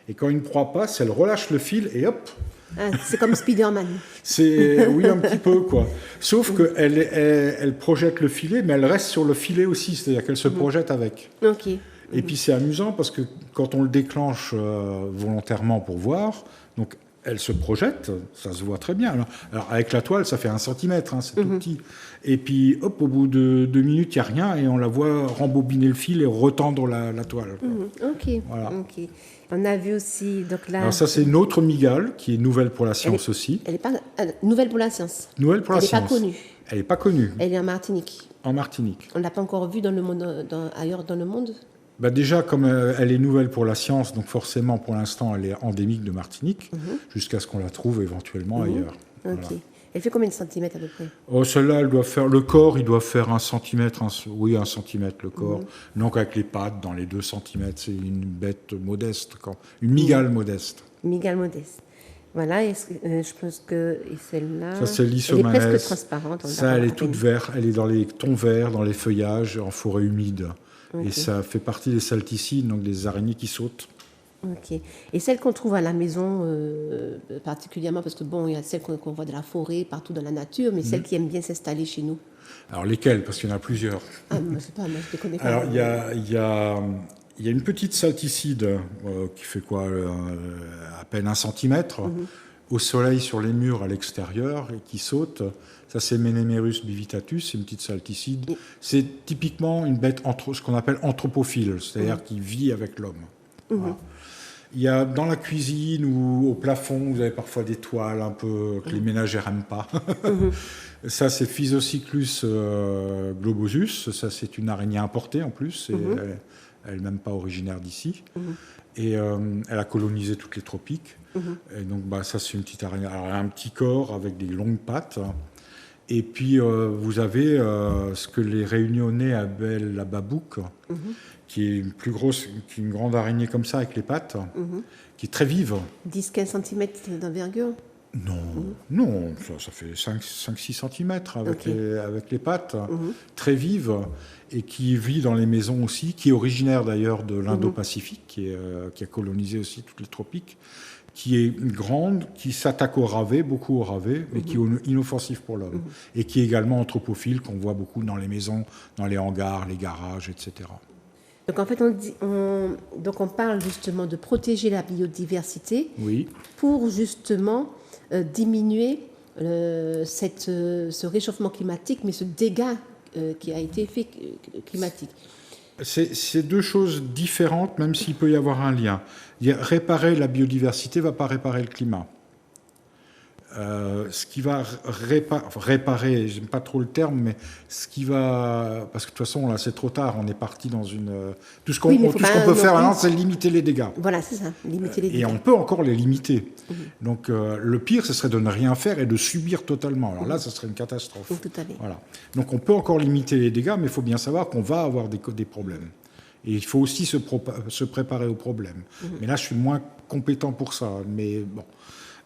Et quand une proie passe, elle relâche le fil et hop. Ah, c'est comme Spider-Man. Oui, un petit peu, quoi. Sauf qu'elle projette le filet, mais elle reste sur le filet aussi, c'est-à-dire qu'elle se projette avec. Ok. Et puis c'est amusant parce que quand on le déclenche volontairement pour voir, donc elle se projette, ça se voit très bien. Alors avec la toile, ça fait 1 centimètre, hein, c'est tout petit. Et puis hop, au bout de 2 minutes, il n'y a rien et on la voit rembobiner le fil et retendre la toile. Ok. Voilà. Ok. On a vu aussi donc là. Alors ça, c'est une autre mygale qui est nouvelle pour la science aussi. Elle n'est pas nouvelle pour la science. Nouvelle pour la science. Elle n'est pas connue. Elle n'est pas connue. Elle est en Martinique. En Martinique. On ne l'a pas encore vue dans le monde, ailleurs dans le monde. Bah déjà, comme elle est nouvelle pour la science, donc forcément, pour l'instant, elle est endémique de Martinique, jusqu'à ce qu'on la trouve éventuellement ailleurs. Ok. Voilà. Elle fait combien de centimètres à peu près? Celle-là, le corps, il doit faire 1 centimètre, 1 centimètre le corps. Donc avec les pattes, dans les 2 centimètres, c'est une bête modeste, une mygale modeste. Mygale modeste. Voilà, je pense que celle-là, ça, c'est l'Issomanes. Elle est presque transparente. Ça, elle est toute verte, elle est dans les tons verts, dans les feuillages, en forêt humide. Ok. Et ça fait partie des salticides, donc des araignées qui sautent. Ok. Et celles qu'on trouve à la maison, particulièrement, parce que bon, il y a celles qu'on voit de la forêt, partout dans la nature, mais celles qui aiment bien s'installer chez nous. Alors lesquelles? Parce qu'il y en a plusieurs. Ah, moi, je sais pas, moi, je ne les connais pas. Alors il y a une petite salticide qui fait quoi, à peine 1 centimètre, au soleil sur les murs à l'extérieur et qui saute. Ça, c'est Menemerus bivitatus, c'est une petite salticide. C'est typiquement une bête ce qu'on appelle anthropophile, c'est-à-dire qui vit avec l'homme. Voilà. Il y a dans la cuisine ou au plafond, vous avez parfois des toiles un peu que les ménagères n'aiment pas. Ça, c'est Physocyclus globosus. Ça, c'est une araignée importée en plus. Elle n'est même pas originaire d'ici. Et elle a colonisé toutes les tropiques. Et donc, ça, c'est une petite araignée. Alors, elle a un petit corps avec des longues pattes. Et puis, vous avez ce que les Réunionnais appellent la babouque, qui est une plus grosse, qui est une grande araignée comme ça, avec les pattes, qui est très vive. 10-15 cm d'envergure? Non, ça fait 5-6 cm avec les pattes, très vive, et qui vit dans les maisons aussi, qui est originaire d'ailleurs de l'Indo-Pacifique, qui a colonisé aussi toutes les tropiques, qui est grande, qui s'attaque aux ravets, beaucoup aux ravets, mais qui est inoffensif pour l'homme, et qui est également anthropophile, qu'on voit beaucoup dans les maisons, dans les hangars, les garages, etc. Donc en fait, on parle justement de protéger la biodiversité pour justement diminuer ce réchauffement climatique, mais ce dégât qui a été fait climatique. C'est deux choses différentes, même s'il peut y avoir un lien. Réparer la biodiversité ne va pas réparer le climat. Ce qui va réparer, j'aime pas trop le terme, mais ce qui va... Parce que de toute façon, là, c'est trop tard, on est parti dans une... Tout ce qu'on peut faire maintenant, c'est limiter les dégâts. Voilà, c'est ça, limiter les dégâts. Et on peut encore les limiter. Donc, le pire, ce serait de ne rien faire et de subir totalement. Alors là, ce serait une catastrophe. Tout à fait. Voilà. Donc, on peut encore limiter les dégâts, mais il faut bien savoir qu'on va avoir des problèmes. Et il faut aussi se préparer aux problèmes. Mais là, je suis moins compétent pour ça. Mais bon...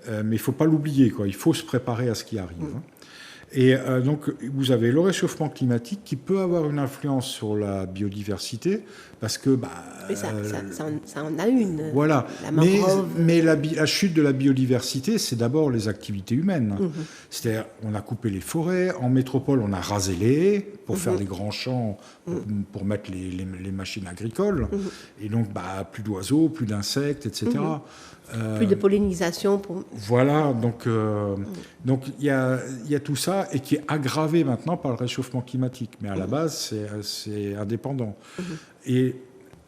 mais il ne faut pas l'oublier, quoi. Il faut se préparer à ce qui arrive. Et donc, vous avez le réchauffement climatique qui peut avoir une influence sur la biodiversité, parce que... ça en a une. Voilà. La mangrove. Mais la chute de la biodiversité, c'est d'abord les activités humaines. C'est-à-dire, on a coupé les forêts. En métropole, on a rasé les haies pour faire des grands champs, pour mettre les machines agricoles. Et donc, plus d'oiseaux, plus d'insectes, etc. Plus de pollinisation. Voilà, donc il y a tout ça, et qui est aggravé maintenant par le réchauffement climatique. Mais à la base, c'est indépendant. Et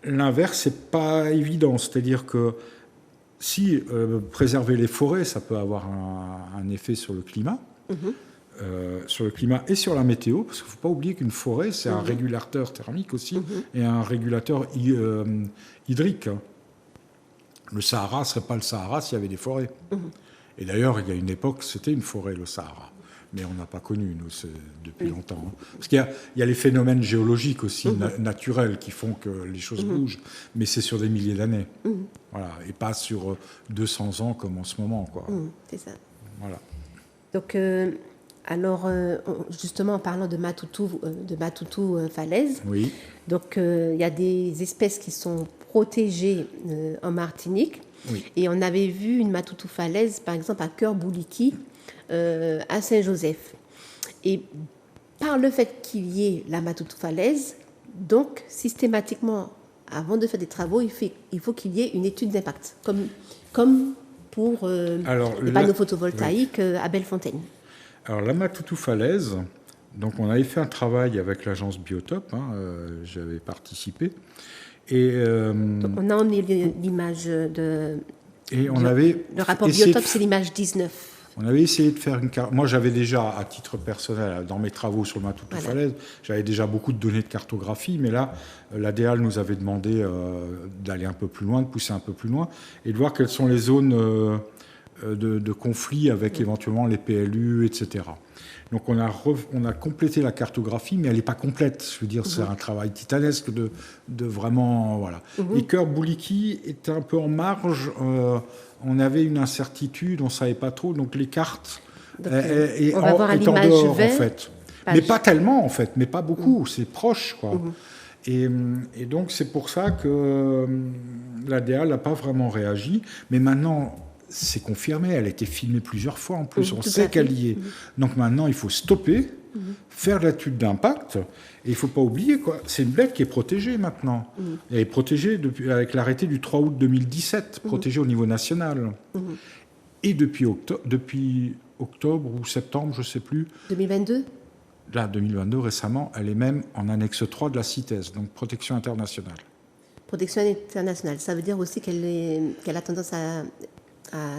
l'inverse, c'est pas évident. C'est-à-dire que si préserver les forêts, ça peut avoir un effet sur le climat, et sur la météo, parce qu'il ne faut pas oublier qu'une forêt, c'est un régulateur thermique aussi, et un régulateur hydrique. Le Sahara ne serait pas le Sahara s'il y avait des forêts. Et d'ailleurs, il y a une époque, c'était une forêt, le Sahara. Mais on n'a pas connu, nous, depuis longtemps. Parce qu'il y a les phénomènes géologiques aussi, naturels, qui font que les choses bougent. Mais c'est sur des milliers d'années. Voilà, et pas sur 200 ans comme en ce moment, quoi. C'est ça. Voilà. Donc, alors, justement, en parlant de Matoutou falaise, donc il y a des espèces qui sont protégées en Martinique. Et on avait vu une Matoutou falaise, par exemple, à Cœur-Bouliki, à Saint-Joseph. Et par le fait qu'il y ait la Matoutou falaise, donc systématiquement, avant de faire des travaux, il faut qu'il y ait une étude d'impact, comme pour les panneaux photovoltaïques à Bellefontaine. Alors la Matoutou falaise, donc on avait fait un travail avec l'agence Biotop, j'avais participé. Et, donc on a emmené l'image de... Et on avait... Le rapport Biotop, c'est l'image 19. On avait essayé de faire une carte. Moi, j'avais déjà, à titre personnel, dans mes travaux sur le Matoutou falaise, j'avais déjà beaucoup de données de cartographie, mais là, l'ADEAL nous avait demandé d'aller un peu plus loin, de pousser un peu plus loin, et de voir quelles sont les zones de conflit avec éventuellement les PLU, etc. Donc on a complété la cartographie, mais elle n'est pas complète. Je veux dire, c'est un travail titanesque de vraiment... Voilà. Et Cœur-Bouliki était un peu en marge. On avait une incertitude, on ne savait pas trop. Donc les cartes on va voir à l'image dehors, vert, en fait. Mais pas tellement, en fait, mais pas beaucoup. C'est proche, quoi. Et donc, c'est pour ça que l'ADA n'a pas vraiment réagi. Mais maintenant, c'est confirmé. Elle a été filmée plusieurs fois en plus. On sait qu'elle y est. Donc maintenant, il faut stopper, faire l'étude d'impact. Et il ne faut pas oublier, quoi. C'est une bête qui est protégée maintenant. Elle est protégée avec l'arrêté du 3 août 2017, protégée au niveau national. Et depuis octobre ou septembre, je ne sais plus. 2022 Là, 2022, récemment, elle est même en annexe 3 de la CITES, donc protection internationale. Protection internationale, ça veut dire aussi qu'elle a tendance à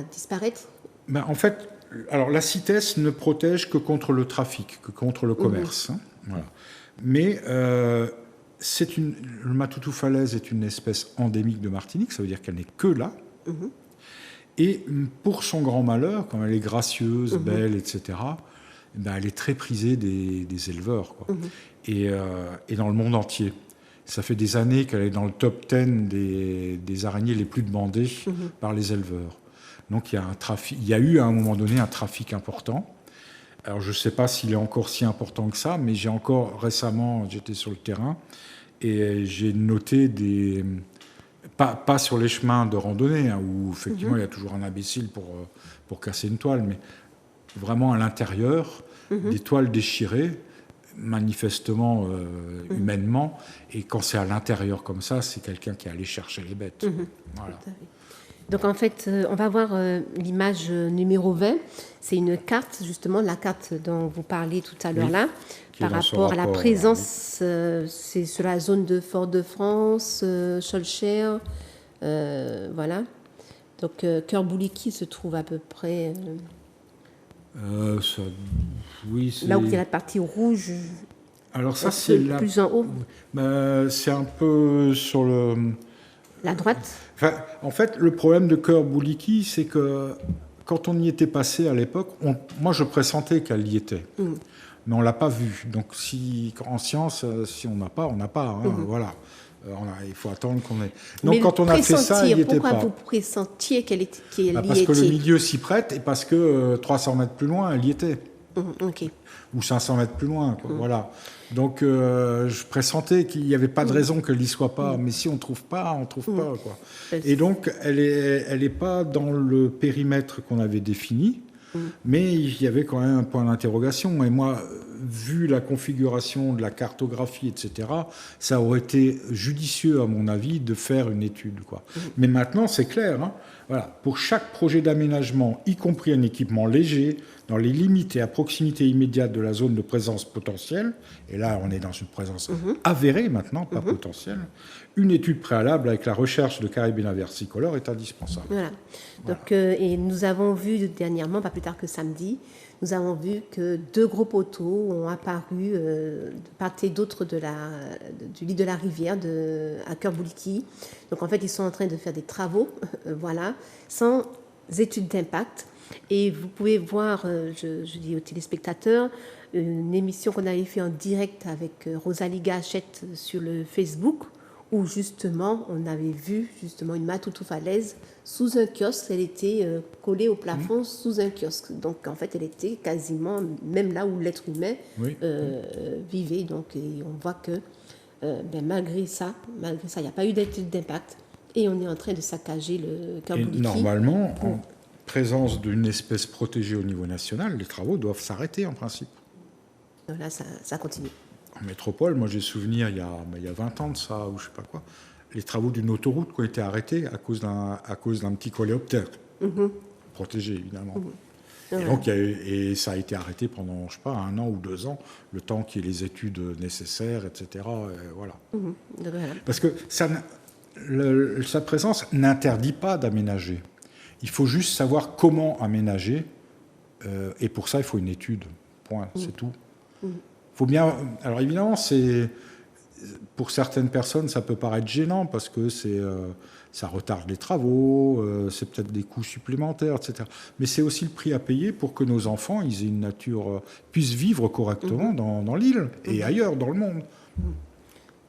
disparaître? Ben, en fait, alors la CITES ne protège que contre le trafic, que contre le commerce. Hein, voilà. Mais le matoutou falaise est une espèce endémique de Martinique, ça veut dire qu'elle n'est que là. Et pour son grand malheur, quand elle est gracieuse, belle, etc., ben, elle est très prisée des éleveurs, quoi. Et dans le monde entier. Ça fait des années qu'elle est dans le top 10 des araignées les plus demandées par les éleveurs. Donc il y a eu à un moment donné un trafic important. Alors je ne sais pas s'il est encore si important que ça, mais récemment, j'étais sur le terrain et j'ai noté pas sur les chemins de randonnée, hein, où effectivement il y a toujours un imbécile pour casser une toile, mais vraiment à l'intérieur, des toiles déchirées, manifestement, humainement, et quand c'est à l'intérieur comme ça, c'est quelqu'un qui est allé chercher les bêtes. Voilà. Donc en fait, on va voir l'image numéro 20. C'est une carte, justement, la carte dont vous parliez tout à l'heure là, par rapport à la présence, c'est sur la zone de Fort-de-France, Schoelcher, voilà. Donc Cœur-Bouliqui se trouve à peu près... oui, là où il y a la partie rouge. Alors ça, c'est plus en haut. C'est un peu sur la droite. Enfin, en fait, le problème de Cœur-Bouliqui, c'est que quand on y était passé à l'époque, moi je pressentais qu'elle y était, mais on l'a pas vue. Donc en science, si on n'a pas, on n'a pas. Hein, voilà. Il faut attendre qu'on ait. Donc mais quand on a fait ça, il n'y était pas. Pourquoi vous pressentiez qu'elle y était? Parce que le milieu s'y prête et parce que 300 mètres plus loin, elle y était. Ok. Ou 500 mètres plus loin, quoi, voilà. Donc je pressentais qu'il n'y avait pas de raison qu'elle n'y soit pas. Mais si on ne trouve pas, on ne trouve pas, quoi. Et donc elle est pas dans le périmètre qu'on avait défini. Mais il y avait quand même un point d'interrogation. Et moi, vu la configuration de la cartographie, etc., ça aurait été judicieux, à mon avis, de faire une étude, quoi. Mais maintenant, c'est clair. Hein. Voilà. Pour chaque projet d'aménagement, y compris un équipement léger, dans les limites et à proximité immédiate de la zone de présence potentielle, et là, on est dans une présence avérée maintenant, pas potentielle, une étude préalable avec la recherche de carabines versicolores est indispensable. Voilà. Donc, et nous avons vu dernièrement, pas plus tard que samedi, nous avons vu que 2 gros poteaux ont apparu de part et d'autre du lit de la rivière à Cœur-Bouliqui. Donc en fait, ils sont en train de faire des travaux, voilà, sans étude d'impact. Et vous pouvez voir, je dis aux téléspectateurs, une émission qu'on avait fait en direct avec Rosalie Gachette sur le Facebook, où justement on avait vu justement une matoutou falaise sous un kiosque. Elle était collée au plafond sous un kiosque. Donc en fait elle était quasiment même là où l'être humain vivait. Donc et on voit que malgré ça, il n'y a pas eu d'étude d'impact et on est en train de saccager le Cœur-Bouliqui. Normalement, en présence d'une espèce protégée au niveau national, les travaux doivent s'arrêter en principe. Là ça continue. En métropole, moi j'ai souvenir, il y a 20 ans de ça, ou je sais pas quoi, les travaux d'une autoroute qui ont été arrêtés à cause d'un petit coléoptère, protégé évidemment. Et donc, ça a été arrêté pendant, je sais pas, 1 an ou 2 ans, le temps qu'il y ait les études nécessaires, etc. Voilà. Parce que sa présence n'interdit pas d'aménager. Il faut juste savoir comment aménager, et pour ça, il faut une étude. Point, c'est tout. Faut bien. Alors évidemment, pour certaines personnes, ça peut paraître gênant parce que ça retarde les travaux, c'est peut-être des coûts supplémentaires, etc. Mais c'est aussi le prix à payer pour que nos enfants, ils aient une nature, puissent vivre correctement dans l'île et ailleurs dans le monde.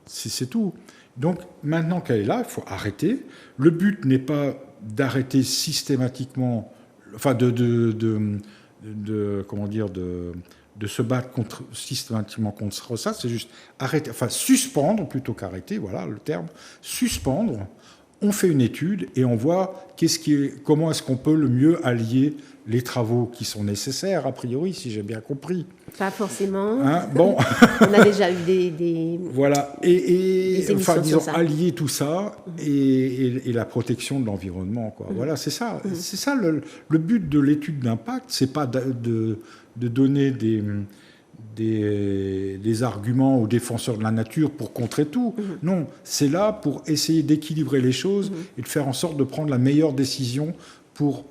C'est tout. Donc maintenant qu'elle est là, il faut arrêter. Le but n'est pas d'arrêter systématiquement, enfin comment dire, de de se battre systématiquement contre ça, c'est juste arrêter, enfin suspendre plutôt qu'arrêter, voilà le terme, suspendre. On fait une étude et on voit comment est-ce qu'on peut le mieux allier les travaux qui sont nécessaires, a priori, si j'ai bien compris. Pas forcément. Hein, bon. On a déjà eu des voilà. des émissions enfin, disons, sur ça. allier tout ça et la protection de l'environnement, quoi. Voilà, c'est ça. C'est ça le but de l'étude d'impact, c'est pas de donner des arguments aux défenseurs de la nature pour contrer tout. Non, c'est là pour essayer d'équilibrer les choses et de faire en sorte de prendre la meilleure décision pour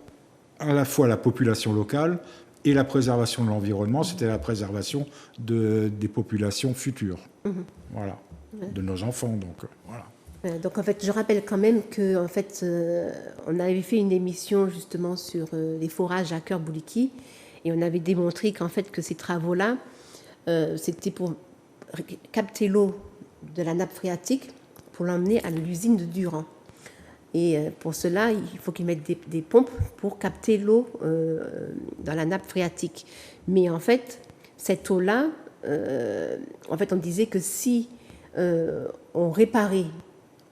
à la fois la population locale et la préservation de l'environnement, c'était la préservation des populations futures. Voilà, de nos enfants, donc voilà. Donc en fait, je rappelle quand même que en fait, on avait fait une émission justement sur les forages à Cœur-Bouliki et on avait démontré qu'en fait que ces travaux-là, c'était pour capter l'eau de la nappe phréatique pour l'emmener à l'usine de Durand. Et pour cela, il faut qu'ils mettent des pompes pour capter l'eau dans la nappe phréatique. Mais en fait, cette eau-là, en fait, on disait que si on réparait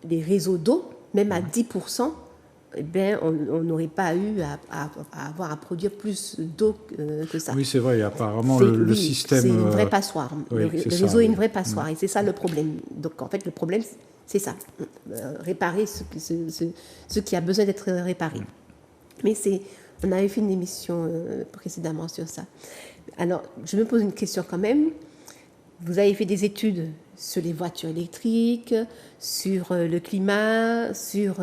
les réseaux d'eau, même à 10%, eh bien, on n'aurait pas eu à avoir à produire plus d'eau que ça. Oui, c'est vrai, apparemment, le système... C'est une vraie passoire. Oui, le réseau ça, est une vraie passoire, et c'est ça le problème. Donc, en fait, le problème, c'est ça. Réparer ce qui a besoin d'être réparé. Mais on avait fait une émission précédemment sur ça. Alors, je me pose une question quand même. Vous avez fait des études sur les voitures électriques, sur le climat, sur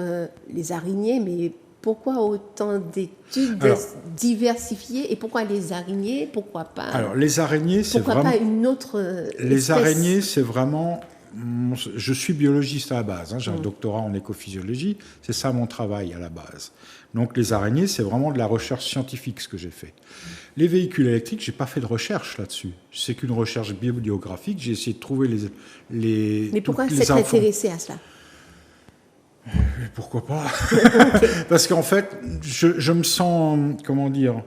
les araignées, mais pourquoi autant d'études diversifiées et pourquoi les araignées, pourquoi pas... Alors, les araignées, c'est pourquoi vraiment... pas une autre Les espèce. araignées, c'est vraiment... Je suis biologiste à la base, hein, j'ai un doctorat en écophysiologie, c'est ça mon travail à la base. Donc les araignées, c'est vraiment de la recherche scientifique ce que j'ai fait. Les véhicules électriques, j'ai pas fait de recherche là-dessus. C'est qu'une recherche bibliographique, j'ai essayé de trouver les Mais pourquoi les s'être intéressé à cela? Pourquoi pas? Parce qu'en fait, je me sens, comment dire,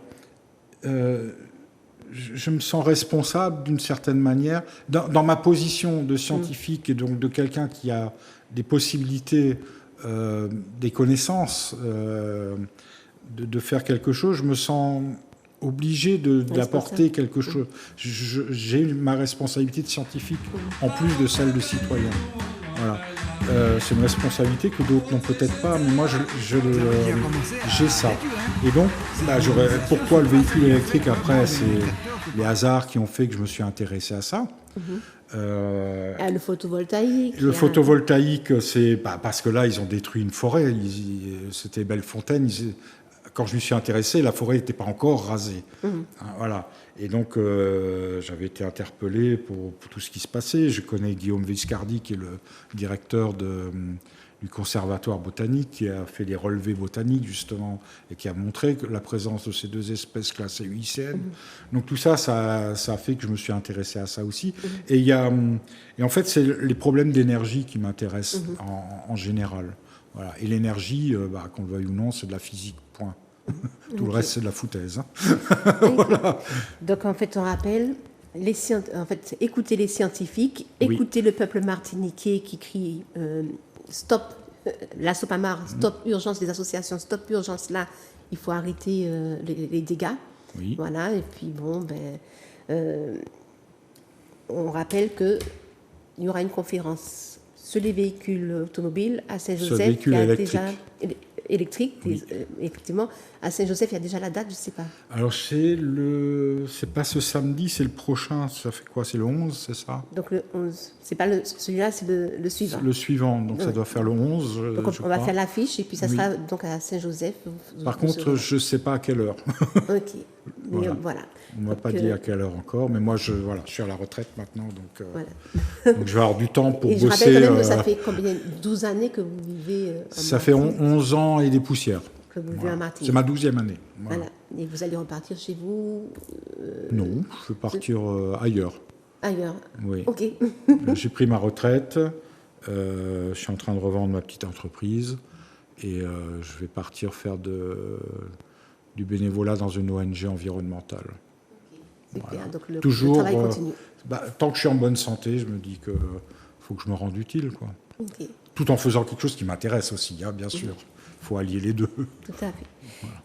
je me sens responsable d'une certaine manière, dans ma position de scientifique et donc de quelqu'un qui a des possibilités, des connaissances, de faire quelque chose, je me sens obligé d'apporter quelque chose. J'ai ma responsabilité de scientifique en plus de celle de citoyen. Voilà. C'est une responsabilité que d'autres n'ont peut-être pas, mais moi j'ai ça. Et donc, pourquoi le véhicule électrique après, c'est les hasards qui ont fait que je me suis intéressé à ça. Le photovoltaïque. Le photovoltaïque, c'est parce que là, ils ont détruit une forêt. C'était Bellefontaine. Quand je m'y suis intéressé, la forêt n'était pas encore rasée. Voilà. Et donc, j'avais été interpellé pour tout ce qui se passait. Je connais Guillaume Viscardi, qui est le directeur du conservatoire botanique, qui a fait des relevés botaniques, justement, et qui a montré que la présence de ces deux espèces classées UICN. Donc, tout ça, ça a fait que je me suis intéressé à ça aussi. Et en fait, c'est les problèmes d'énergie qui m'intéressent en général. Voilà. Et l'énergie, qu'on le veuille ou non, c'est de la physique, point. Tout le reste, c'est de la foutaise. Voilà. Donc, en fait, on rappelle, écoutez les scientifiques, écoutez le peuple martiniquais qui crie stop, la Sopamar, stop urgence, les associations, stop urgence, là, il faut arrêter les dégâts. Oui. Voilà, et puis on rappelle qu'il y aura une conférence sur les véhicules automobiles à Saint-Joseph. Électrique, effectivement. À Saint-Joseph, il y a déjà la date, je ne sais pas. Alors, c'est pas ce samedi, c'est le prochain. Ça fait quoi? C'est le 11, c'est ça? Donc, le 11. C'est pas celui-là, c'est le suivant. Le suivant, donc ça doit faire le 11. Donc, on va faire l'affiche et puis ça sera donc à Saint-Joseph. Par contre, je ne sais pas à quelle heure. OK. Mais voilà. On ne m'a pas dit à quelle heure encore, mais moi, je suis à la retraite maintenant, donc, voilà. donc je vais avoir du temps pour et bosser. Je rappelle quand même que ça fait combien? 12 années que vous vivez en Ça fait 11 ans et des poussières. Que vous vivez en Martinique. C'est ma 12e année. Voilà. Et vous allez repartir chez vous Non, je vais partir ailleurs. Ailleurs? Oui. OK. J'ai pris ma retraite, je suis en train de revendre ma petite entreprise et je vais partir faire du bénévolat dans une ONG environnementale. Super. Voilà. Donc le Toujours, travail continue. tant que je suis en bonne santé, je me dis que faut que je me rende utile, quoi. Ok. Tout en faisant quelque chose qui m'intéresse aussi, hein, bien sûr. Il faut allier les deux. Tout à fait.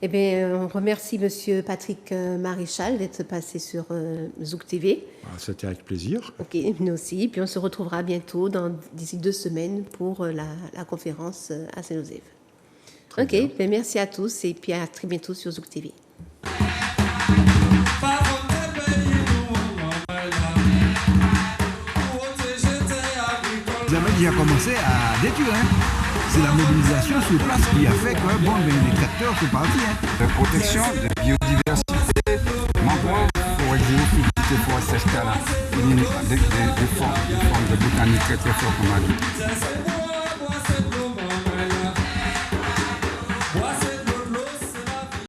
Eh bien, on remercie Monsieur Patrick Maréchal d'être passé sur Zouk TV. C'était avec plaisir. Ok, nous aussi. Puis on se retrouvera bientôt, d'ici 2 semaines, pour la conférence à Saint-Joseph. Ok, ben merci à tous et puis à très bientôt sur Zouk TV. Vous avez déjà commencé à détruire. Hein. C'est la mobilisation sur place qui a fait que bon, les tracteurs sont partis. Hein. De protection, de biodiversité, mangrove, forêt géophytique, forêt sèche, des formes de botanique très très fort comme on a dit.